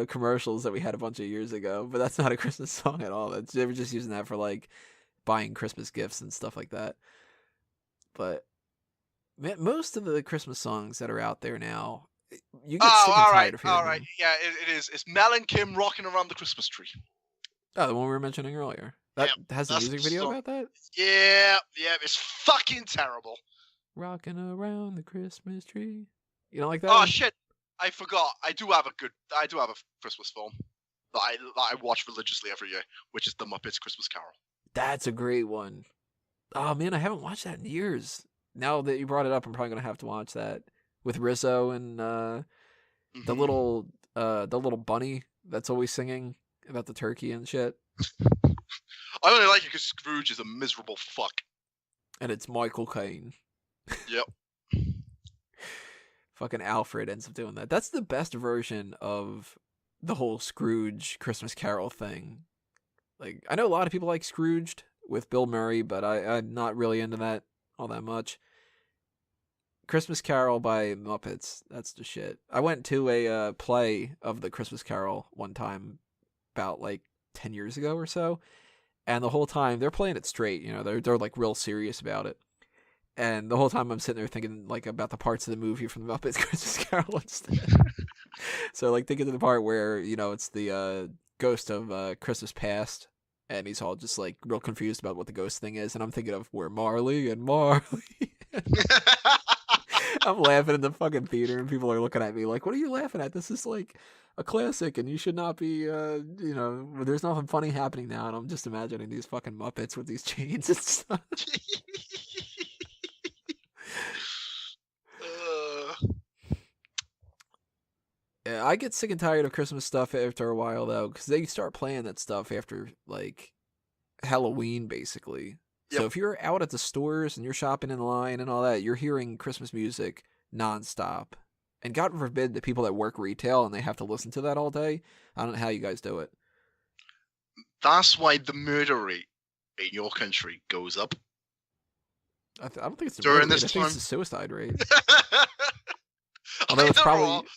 commercials that we had a bunch of years ago, but that's not a Christmas song at all. They were just using that for like buying Christmas gifts and stuff like that. But man, most of the Christmas songs that are out there now, you get sick and tired of hearing all right. them. Yeah, it is. It's Mel and Kim rocking around the Christmas tree. Oh, the one we were mentioning earlier. That has a that's music the video song. about that? Yeah, it's fucking terrible. Rocking around the Christmas tree. You don't like that Oh one? shit, I forgot. I do have a Christmas film that I watch religiously every year, which is The Muppets Christmas Carol. That's a great one. Oh man, I haven't watched that in years. Now that you brought it up, I'm probably gonna have to watch that with Rizzo and the Mhm. little bunny that's always singing about the turkey and shit. I only like it because Scrooge is a miserable fuck. And it's Michael Caine. Yep. Fucking Alfred ends up doing that. That's the best version of the whole Scrooge Christmas Carol thing. Like, I know a lot of people like Scrooged with Bill Murray, but I'm not really into that all that much. Christmas Carol by Muppets, that's the shit. I went to a play of the Christmas Carol one time about like 10 years ago or so, and the whole time they're playing it straight, they're like real serious about it. And the whole time I'm sitting there thinking like about the parts of the movie from the Muppets Christmas Carol instead. So like thinking of the part where, it's the ghost of Christmas Past, and he's all just like real confused about what the ghost thing is, and I'm thinking of where Marley. I'm laughing in the fucking theater, and people are looking at me like, "What are you laughing at? This is like a classic, and you should not be, there's nothing funny happening now." And I'm just imagining these fucking Muppets with these chains and stuff. Yeah, I get sick and tired of Christmas stuff after a while though, because they start playing that stuff after like Halloween, basically. So Yep. if you're out at the stores and you're shopping in line and all that, you're hearing Christmas music nonstop. And God forbid the people that work retail and they have to listen to that all day. I don't know how you guys do it. That's why the murder rate in your country goes up. I don't think it's the During murder this rate. I think it's time- the suicide rate. Although it's probably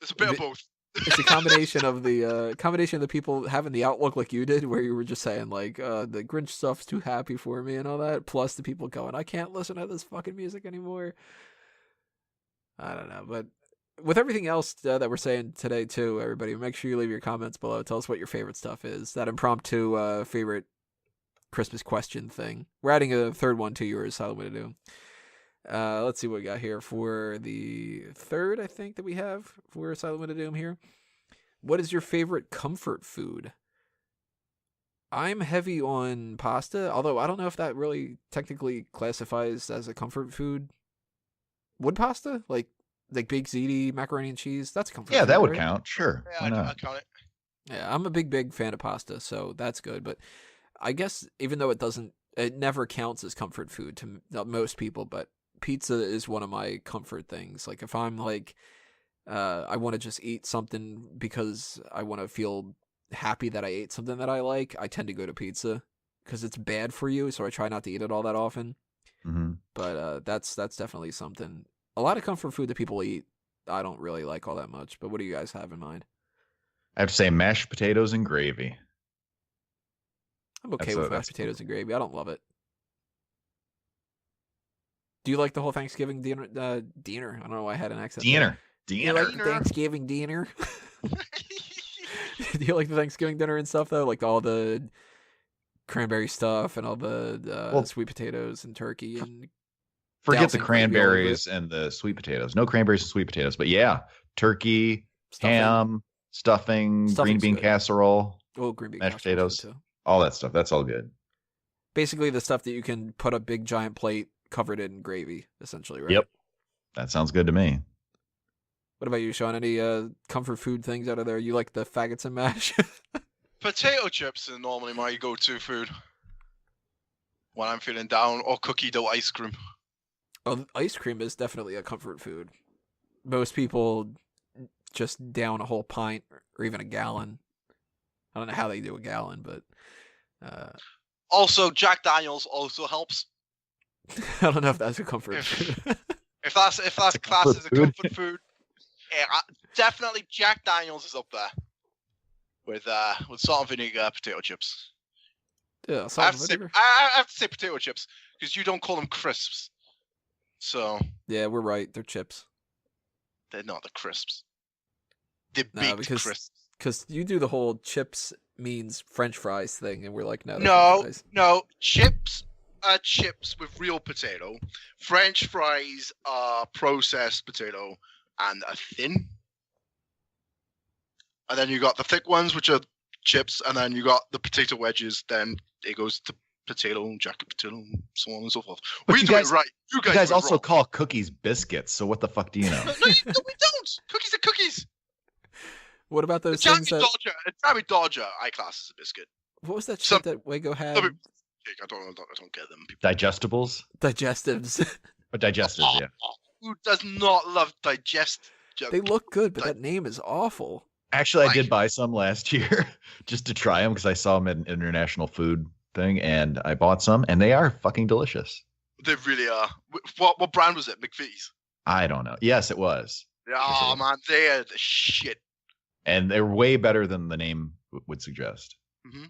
it's a bit of both. it's a combination of the people having the outlook like you did, where you were just saying like the Grinch stuff's too happy for me and all that, plus the people going, I can't listen to this fucking music anymore. I don't know, but with everything else that we're saying today too, everybody, make sure you leave your comments below. Tell us what your favorite stuff is. That impromptu favorite Christmas question thing. We're adding a third one to yours. How I'm gonna do. Let's see what we got here for the third, I think, that we have for Silent Window Doom here. What is your favorite comfort food? I'm heavy on pasta, although I don't know if that really technically classifies as a comfort food. Would pasta? Like baked ziti, macaroni and cheese? That's a comfort food, that would right? count. Sure. Yeah, Why I not? count it. Yeah, I'm a big fan of pasta, so that's good. But I guess even though it never counts as comfort food to most people, but pizza is one of my comfort things. Like if I'm like, I want to just eat something because I want to feel happy that I ate something that I like, I tend to go to pizza because it's bad for you. So I try not to eat it all that often. Mm-hmm. But that's definitely something. A lot of comfort food that people eat, I don't really like all that much. But what do you guys have in mind? I have to say mashed potatoes and gravy. I'm okay with mashed potatoes and gravy. I don't love it. Do you like the whole Thanksgiving dinner? Dinner. I don't know why I had an accent. Dinner. Do you like the Thanksgiving dinner? Do you like the Thanksgiving dinner and stuff though? Like all the cranberry stuff and all the sweet potatoes and turkey and. Forget the cranberries and the sweet potatoes. No cranberries and sweet potatoes, but yeah, turkey, ham, stuffing, green bean casserole, green bean mashed casserole potatoes, too. all that stuff. That's all good. Basically, the stuff that you can put a big giant plate covered in gravy, essentially, right? Yep, that sounds good to me. What about you, Sean? Any comfort food things out of there? You like the faggots and mash? Potato chips are normally my go-to food when I'm feeling down, or cookie dough ice cream. Oh, ice cream is definitely a comfort food. Most people just down a whole pint or even a gallon. I don't know how they do a gallon, but also Jack Daniels also helps. I don't know if that's a comfort food. if that's classed as a comfort food, yeah, definitely Jack Daniels is up there with salt and vinegar potato chips. Yeah, I have to say potato chips because you don't call them crisps. So yeah, we're right. They're chips. They're not the crisps. They're baked crisps. Because you do the whole chips means French fries thing, and we're like, no. No. Chips are chips with real potato. French fries are processed potato and are thin. And then you got the thick ones, which are chips, and then you got the potato wedges. Then it goes to potato, jacket potato, so on and so forth. But we do it right. You guys also wrong. call cookies biscuits, so what the fuck do you know? No, we don't. Cookies are cookies. What about those things that... Jammy Dodger, I class as a biscuit. What was that shit that Wago had? I don't get them. Digestibles? Digestives. But digestives, yeah. Who does not love digest? They look good, but that name is awful. Actually, I did buy some last year just to try them because I saw them at an international food thing, and I bought some, and they are fucking delicious. They really are. What brand was it? McVitie's? I don't know. Yes, it was. Oh, man, they are the shit. And they're way better than the name would suggest. Mm-hmm.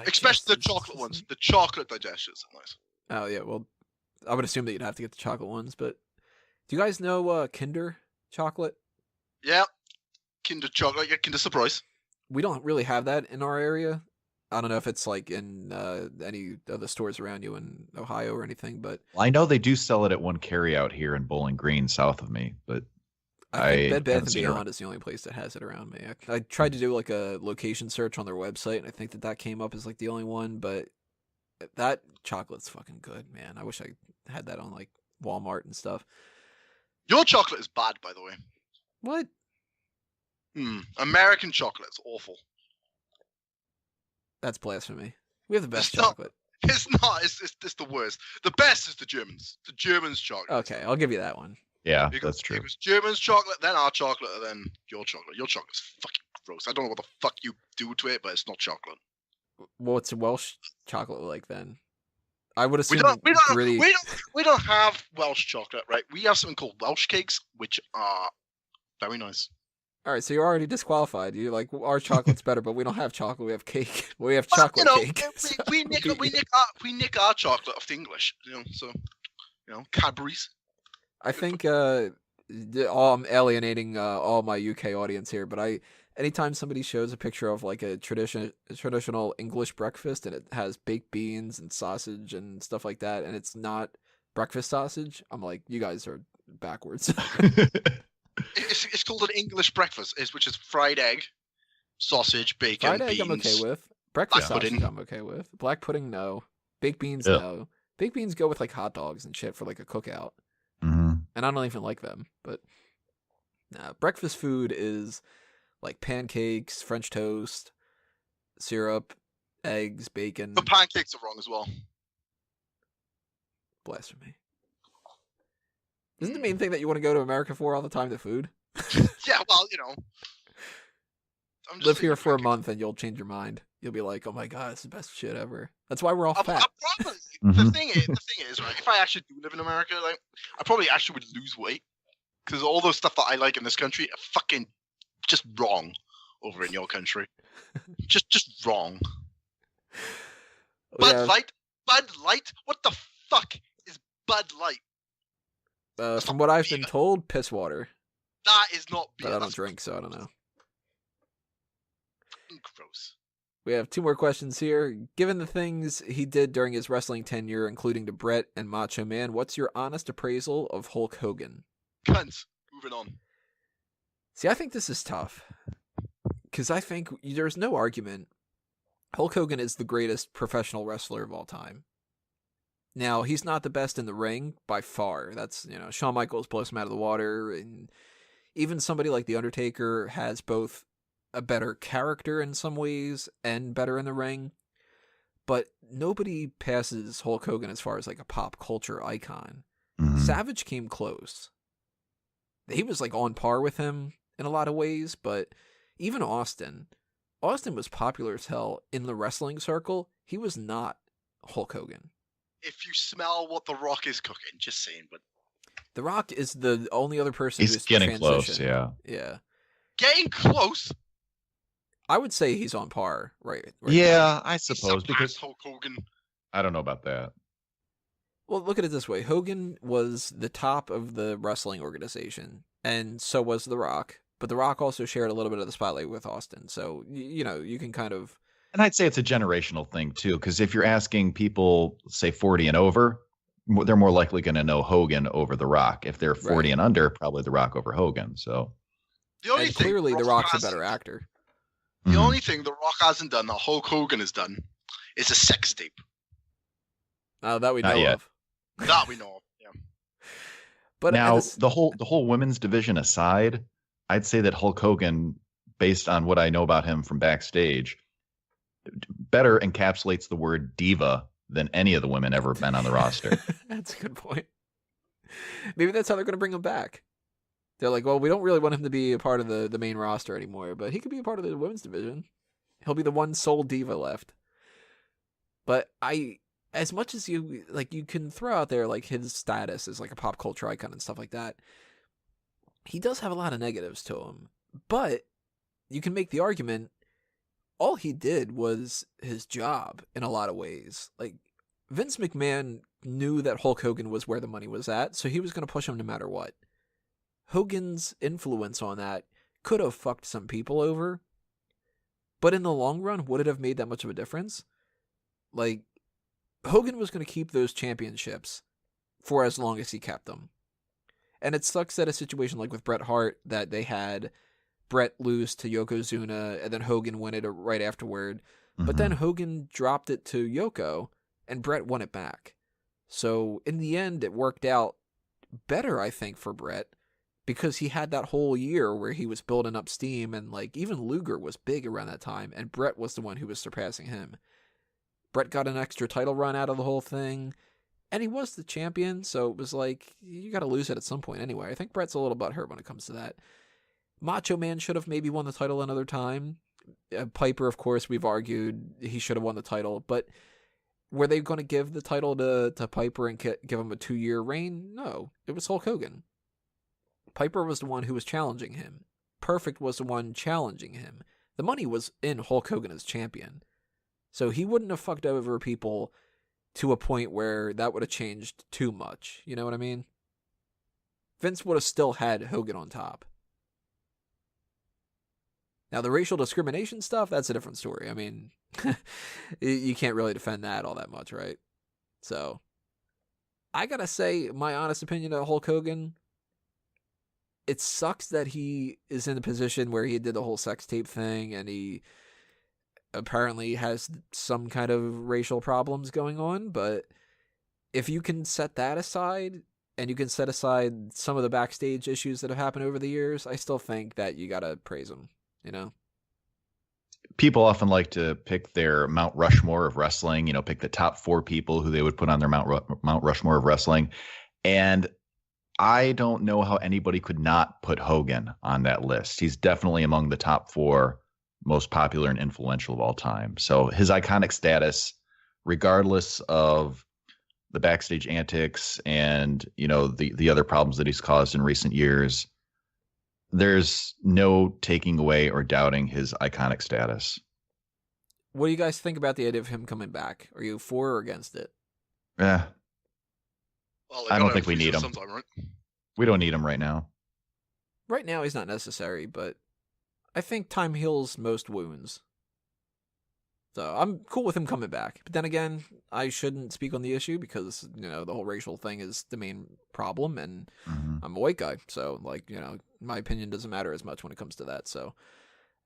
Especially the chocolate ones. The chocolate digestives are nice. Oh, yeah. Well, I would assume that you'd have to get the chocolate ones, but do you guys know Kinder chocolate? Yeah. Kinder chocolate. Yeah, Kinder Surprise. We don't really have that in our area. I don't know if it's like in any of the stores around you in Ohio or anything, but... Well, I know they do sell it at one carryout here in Bowling Green, south of me, but... I think Bed Bath & Beyond is the only place that has it around me. I tried to do like a location search on their website, and I think that came up as like the only one, but that chocolate's fucking good, man. I wish I had that on like Walmart and stuff. Your chocolate is bad, by the way. What? American chocolate's awful. That's blasphemy. We have the best chocolate. It's not. It's the worst. The best is the Germans. The Germans chocolate. Okay, I'll give you that one. Yeah, Because that's true. It was German's chocolate, then our chocolate, and then your chocolate. Your chocolate's fucking gross. I don't know what the fuck you do to it, but it's not chocolate. What's Welsh chocolate like then? I would We assume don't, we, don't, gritty. we don't have Welsh chocolate, right? We have something called Welsh cakes, which are very nice. All right, so you're already disqualified. You're like, our chocolate's better, but we don't have chocolate. We have cake. We have chocolate cake. We nick our chocolate off the English, So Cadbury's. I think I'm alienating all my UK audience here, but anytime somebody shows a picture of like a traditional English breakfast and it has baked beans and sausage and stuff like that, and it's not breakfast sausage, I'm like, you guys are backwards. It's called an English breakfast, which is fried egg, sausage, bacon, fried egg, beans. I'm okay with. Breakfast black sausage, pudding. I'm okay with. Black pudding, no. Baked beans, Yeah. no. Baked beans go with like hot dogs and shit for like a cookout. Mm-hmm. And I don't even like them, but nah, breakfast food is like pancakes, French toast, syrup, eggs, bacon. The pancakes are wrong as well. Blasphemy. Isn't the main thing that you want to go to America for all the time the food? Yeah, well, I'm just Live saying here for a pancakes- month and you'll change your mind. You'll be like, oh my god, it's the best shit ever. That's why we're all I fat. probably, Mhm. the thing is, right? If I actually do live in America, like, I probably actually would lose weight because all those stuff that I like in this country are fucking just wrong over in your country. just wrong. Bud Yeah, Light. What the fuck is Bud Light? from what I've been told, piss water. That is not beer. But I don't That's drink, so I don't know. fucking gross. We have 2 more questions here. Given the things he did during his wrestling tenure, including to Bret and Macho Man, what's your honest appraisal of Hulk Hogan? Cunt. Moving on. See, I think this is tough. Because I think there's no argument. Hulk Hogan is the greatest professional wrestler of all time. Now, he's not the best in the ring by far. That's, Shawn Michaels blows him out of the water. And even somebody like The Undertaker has both a better character in some ways and better in the ring. But nobody passes Hulk Hogan as far as like a pop culture icon. Mhm. Savage came close. He was like on par with him in a lot of ways, but even Austin was popular as hell in the wrestling circle. He was not Hulk Hogan. If you smell what The Rock is cooking, just saying, but The Rock is the only other person He's who's getting close, transitioned. yeah. Yeah. getting close. I would say he's on par, right? Yeah, I He suppose, because surpassed Hulk Hogan. I don't know about that. Well, look at it this way. Hogan was the top of the wrestling organization, and so was The Rock. But The Rock also shared a little bit of the spotlight with Austin. So, you can kind of... And I'd say it's a generational thing, too, because if you're asking people, say, 40 and over, they're more likely going to know Hogan over The Rock. If they're 40 Right. and under, probably The Rock over Hogan. So The only And thing clearly, The Rock Rock's a hasn't- better actor. The Mhm. only thing The Rock hasn't done that Hulk Hogan has done is a sex tape. That we Not know yet. of. That we know of. Yeah. But now, at the whole women's division aside, I'd say that Hulk Hogan, based on what I know about him from backstage, better encapsulates the word diva than any of the women ever been on the roster. That's a good point. Maybe that's how they're going to bring him back. They're like, well, we don't really want him to be a part of the main roster anymore, but he could be a part of the women's division. He'll be the one sole diva left. But as much as you can throw out there like his status as like a pop culture icon and stuff like that, he does have a lot of negatives to him. But you can make the argument all he did was his job in a lot of ways. Like, Vince McMahon knew that Hulk Hogan was where the money was at, so he was going to push him no matter what. Hogan's influence on that could have fucked some people over, but in the long run, would it have made that much of a difference? Like, Hogan was going to keep those championships for as long as he kept them. And it sucks that a situation like with Bret Hart, that they had Bret lose to Yokozuna, and then Hogan win it right afterward. But then Hogan dropped it to Yoko, and Bret won it back. So in the end, it worked out better, I think, for Bret, because he had that whole year where he was building up steam, and like even Luger was big around that time, and Bret was the one who was surpassing him. Bret got an extra title run out of the whole thing. And he was the champion, so it was like, you got to lose it at some point anyway. I think Bret's a little butthurt when it comes to that. Macho Man should have maybe won the title another time. Piper, of course, we've argued he should have won the title, but were they going to give the title to Piper and give him a 2-year reign? No, it was Hulk Hogan. Piper was the one who was challenging him. Perfect was the one challenging him. The money was in Hulk Hogan as champion. So he wouldn't have fucked over people to a point where that would have changed too much. You know what I mean? Vince would have still had Hogan on top. Now, the racial discrimination stuff, that's a different story. I mean, you can't really defend that all that much, right? So, I gotta say, my honest opinion of Hulk Hogan, it sucks that he is in a position where he did the whole sex tape thing and he apparently has some kind of racial problems going on, but if you can set that aside and you can set aside some of the backstage issues that have happened over the years, I still think that you gotta praise him, you know? People often like to pick their Mount Rushmore of wrestling, pick the top 4 people who they would put on their Mount Rushmore of wrestling. And I don't know how anybody could not put Hogan on that list. He's definitely among the top 4 most popular and influential of all time. So his iconic status, regardless of the backstage antics and, the other problems that he's caused in recent years, there's no taking away or doubting his iconic status. What do you guys think about the idea of him coming back? Are you for or against it? Yeah. Well, I don't think we need him. sometime, right? We don't need him right now. Right now, he's not necessary, but I think time heals most wounds. So I'm cool with him coming back. But then again, I shouldn't speak on the issue because, the whole racial thing is the main problem, and I'm a white guy. So, my opinion doesn't matter as much when it comes to that. So,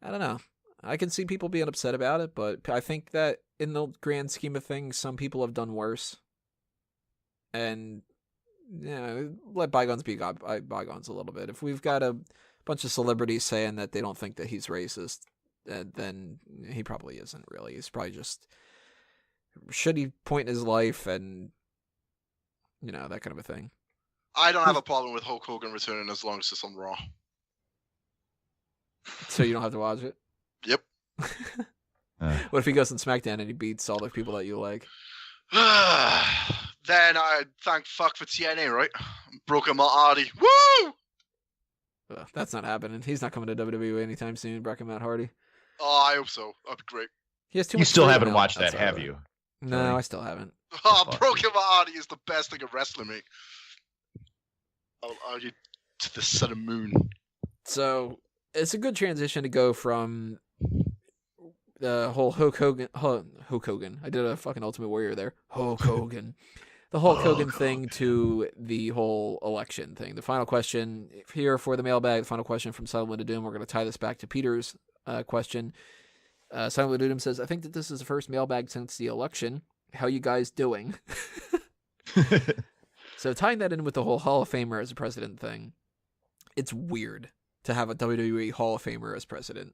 I don't know. I can see people being upset about it, but I think that in the grand scheme of things, some people have done worse. And, let bygones be bygones a little bit. If we've got a bunch of celebrities saying that they don't think that he's racist, then he probably isn't really. He's probably just shitty point in his life and, that kind of a thing. I don't have a problem with Hulk Hogan returning as long as it's on Raw. So you don't have to watch it? Yep. What if he goes on SmackDown and he beats all the people that you like? Then I thank fuck for TNA, right? Broken Matt Hardy. Woo! That's not happening. He's not coming to WWE anytime soon, Broken Matt Hardy. Oh, I hope so. That'd be great. He has too You much still freedom haven't now. watched that, That's have all right. you? No, I still haven't. Oh, Broken Matt Hardy is the best thing of wrestling, mate. I'll argue to the sun and moon. So it's a good transition to go from the whole Hulk Hogan. I did a fucking Ultimate Warrior there. Hulk Hogan. The Hulk Hogan thing to the whole election thing. The final question here for the mailbag, the final question from Silent of Doom. We're going to tie this back to Peter's question. Silent of Doom says, I think that this is the first mailbag since the election. How you guys doing? So tying that in with the whole Hall of Famer as a president thing, it's weird to have a WWE Hall of Famer as president.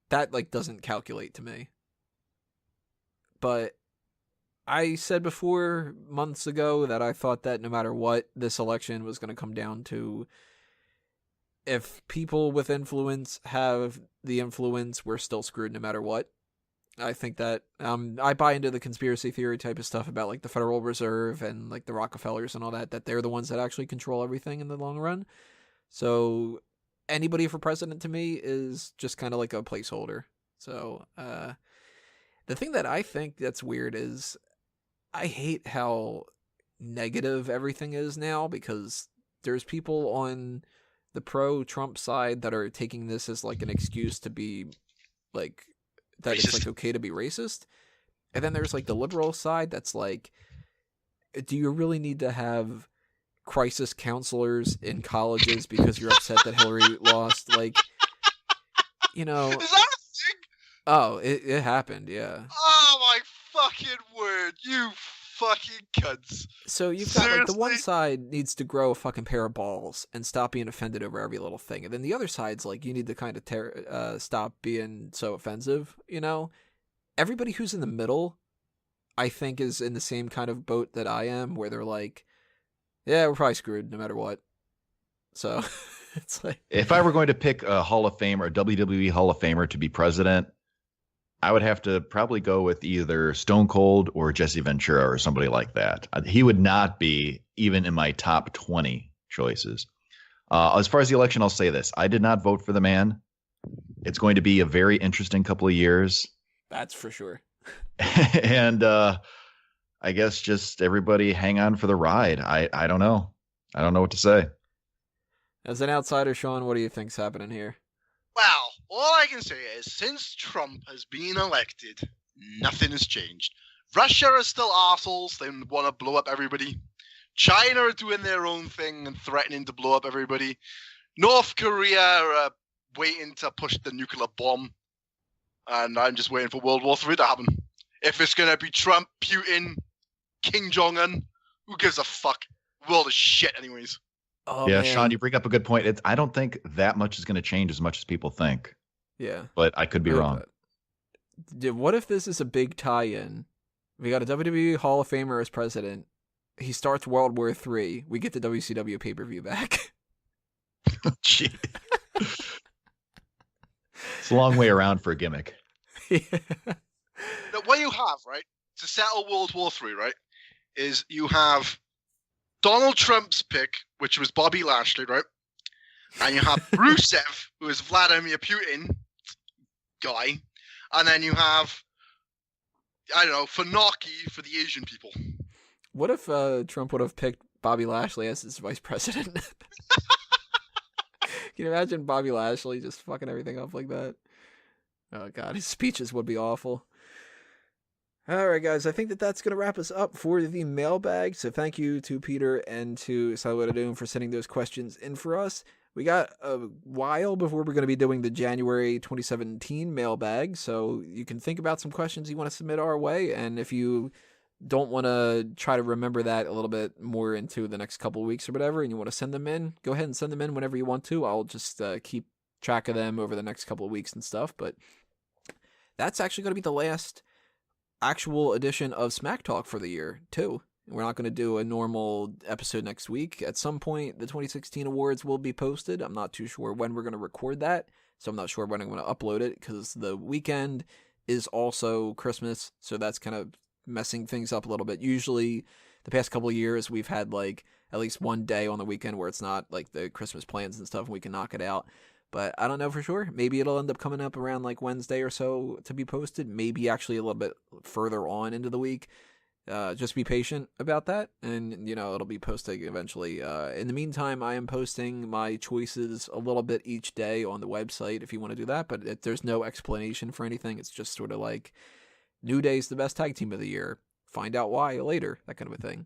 That doesn't calculate to me. But I said before months ago that I thought that no matter what, this election was going to come down to if people with influence have the influence, we're still screwed no matter what. I think that I buy into the conspiracy theory type of stuff about the Federal Reserve and the Rockefellers and all that they're the ones that actually control everything in the long run. So anybody for president to me is just kind of like a placeholder. So the thing that I think that's weird is I hate how negative everything is now because there's people on the pro-Trump side that are taking this as an excuse to be that racist. It's okay to be racist. And then there's the liberal side that's do you really need to have crisis counselors in colleges because you're upset that Hillary lost? Is that a thing? Oh, it happened, yeah. Oh my fucking word, you fucking cunts. So you've got the one Seriously? side needs to grow a fucking pair of balls and stop being offended over every little thing, and then the other side's you need to kind of stop being so offensive. Everybody who's in the middle I think is in the same kind of boat that I am, where they're like, yeah, we're probably screwed no matter what. So it's like, if I were going to pick a Hall of Famer, a WWE Hall of Famer to be president, I would have to probably go with either Stone Cold or Jesse Ventura or somebody like that. He would not be even in my top 20 choices. As far as the election, I'll say this. I did not vote for the man. It's going to be a very interesting couple of years. that's for sure. And I guess just everybody hang on for the ride. I don't know. I don't know what to say. As an outsider, Sean, what do you think's happening here? Well, all I can say is since Trump has been elected, nothing has changed. Russia are still assholes. They want to blow up everybody. China are doing their own thing and threatening to blow up everybody. North Korea are waiting to push the nuclear bomb. And I'm just waiting for World War III to happen. If it's going to be Trump, Putin, Kim Jong-un, who gives a fuck? World is shit anyways. Oh, yeah, man. Sean, you bring up a good point. I don't think that much is going to change as much as people think. Yeah. But I could be wrong. Dude, what if this is a big tie-in? We got a WWE Hall of Famer as president. He starts World War III. We get the WCW pay-per-view back. Gee. It's a long way around for a gimmick. Yeah. Now, what you have, right, to settle World War III, right, is you have Donald Trump's pick, which was Bobby Lashley, right? And you have Rusev, who is Vladimir Putin guy. And then you have, I don't know, Funaki for the Asian people. What if Trump would have picked Bobby Lashley as his vice president? Can you imagine Bobby Lashley just fucking everything up like that? Oh, God, his speeches would be awful. All right, guys, I think that's going to wrap us up for the mailbag. So thank you to Peter and to Salvador Doom for sending those questions in for us. We got a while before we're going to be doing the January 2017 mailbag, so you can think about some questions you want to submit our way, and if you don't want to try to remember that a little bit more into the next couple of weeks or whatever, and you want to send them in, go ahead and send them in whenever you want to. I'll just keep track of them over the next couple of weeks and stuff, but that's actually going to be the last actual edition of Smack Talk for the year, too. We're not going to do a normal episode next week. At some point, the 2016 awards will be posted. I'm not too sure when we're going to record that, so I'm not sure when I'm going to upload it, because the weekend is also Christmas, so that's kind of messing things up a little bit. Usually, the past couple of years, we've had, like, at least one day on the weekend where it's not, like, the Christmas plans and stuff, and we can knock it out. But I don't know for sure. Maybe it'll end up coming up around like Wednesday or so to be posted. Maybe actually a little bit further on into the week. Just be patient about that. And, you know, it'll be posting eventually. In the meantime, I am posting my choices a little bit each day on the website if you want to do that. But there's no explanation for anything. It's just sort of like New Day's the best tag team of the year. Find out why later. That kind of a thing.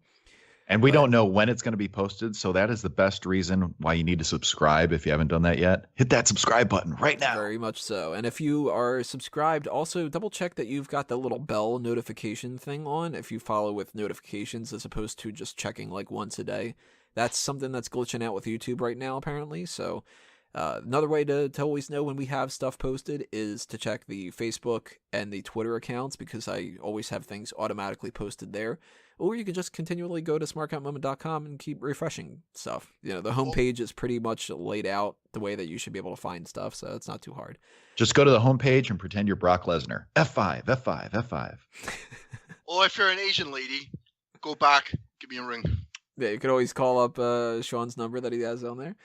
And we don't know when it's going to be posted, so that is the best reason why you need to subscribe if you haven't done that yet. Hit that subscribe button right now. Very much so. And if you are subscribed, also double check that you've got the little bell notification thing on if you follow with notifications as opposed to just checking like once a day. That's something that's glitching out with YouTube right now, apparently. So another way to always know when we have stuff posted is to check the Facebook and the Twitter accounts, because I always have things automatically posted there. Or you can just continually go to smarkoutmoment.com and keep refreshing stuff. You know, the homepage is pretty much laid out the way that you should be able to find stuff, so it's not too hard. Just go to the homepage and pretend you're Brock Lesnar. F5, F5, F5. Or if you're an Asian lady, go back, give me a ring. Yeah, you could always call up Sean's number that he has on there.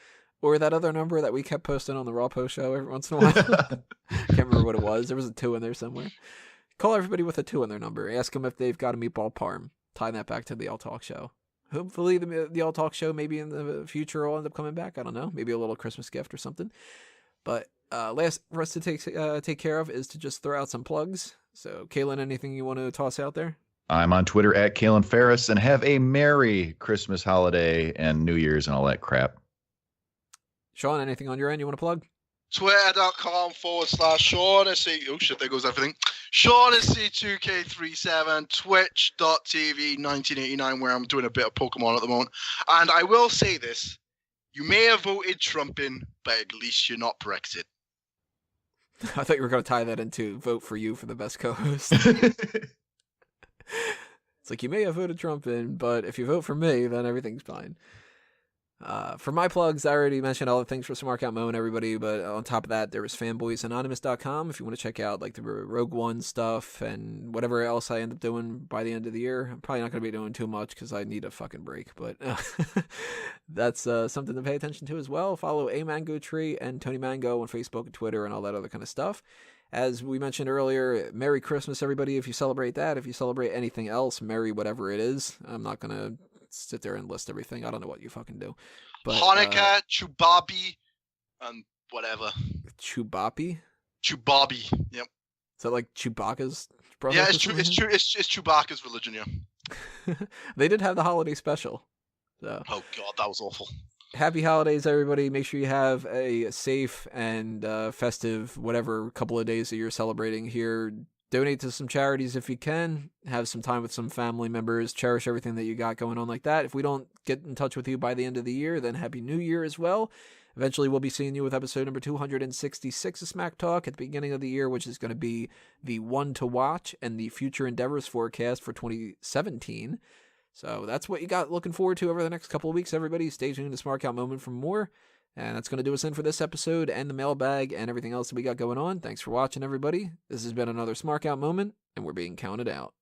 Or that other number that we kept posting on the Raw Post show every once in a while. Can't remember what it was. There was a 2 in there somewhere. Call everybody with a 2 in their number. Ask them if they've got a meatball parm. Tie that back to the All Talk show. Hopefully the All Talk show maybe in the future will end up coming back. I don't know. Maybe a little Christmas gift or something. But last for us to take care of is to just throw out some plugs. So, Kaylin, anything you want to toss out there? I'm on Twitter at Kalen Ferris, and have a Merry Christmas holiday and New Year's and all that crap. Sean, anything on your end you want to plug? Twitter.com/Sean SC. Oh shit, there goes everything. Sean SC2K37, Twitch.tv 1989, where I'm doing a bit of Pokemon at the moment. And I will say this: you may have voted Trump in, but at least you're not Brexit. I thought you were going to tie that into vote for you for the best co-host. It's like, you may have voted Trump in, but if you vote for me, then everything's fine. For my plugs, I already mentioned all the things for Smark Out Moment, everybody, but on top of that, there was fanboysanonymous.com if you want to check out like the Rogue One stuff and whatever else I end up doing by the end of the year. I'm probably not going to be doing too much because I need a fucking break, but that's something to pay attention to as well. Follow A Mango Tree and Tony Mango on Facebook and Twitter and all that other kind of stuff. As we mentioned earlier, Merry Christmas, everybody, if you celebrate that. If you celebrate anything else, Merry whatever it is. I'm not going to sit there and list everything. I don't know what you fucking do. But Hanukkah, Chubabi, and whatever. Chubabi? Chubabi, yep. Is that like Chewbacca's brother? Yeah, it's Chewbacca's religion, yeah. They did have the holiday special. So. Oh, God, that was awful. Happy holidays, everybody. Make sure you have a safe and festive whatever couple of days that you're celebrating here. Donate to some charities if you can. Have some time with some family members. Cherish everything that you got going on like that. If we don't get in touch with you by the end of the year, then Happy New Year as well. Eventually, we'll be seeing you with episode number 266 of Smack Talk at the beginning of the year, which is going to be the one to watch and the future endeavors forecast for 2017. So that's what you got looking forward to over the next couple of weeks, everybody. Stay tuned to Smark Out Moment for more. And that's going to do us in for this episode and the mailbag and everything else that we got going on. Thanks for watching, everybody. This has been another Smark Out Moment, and we're being counted out.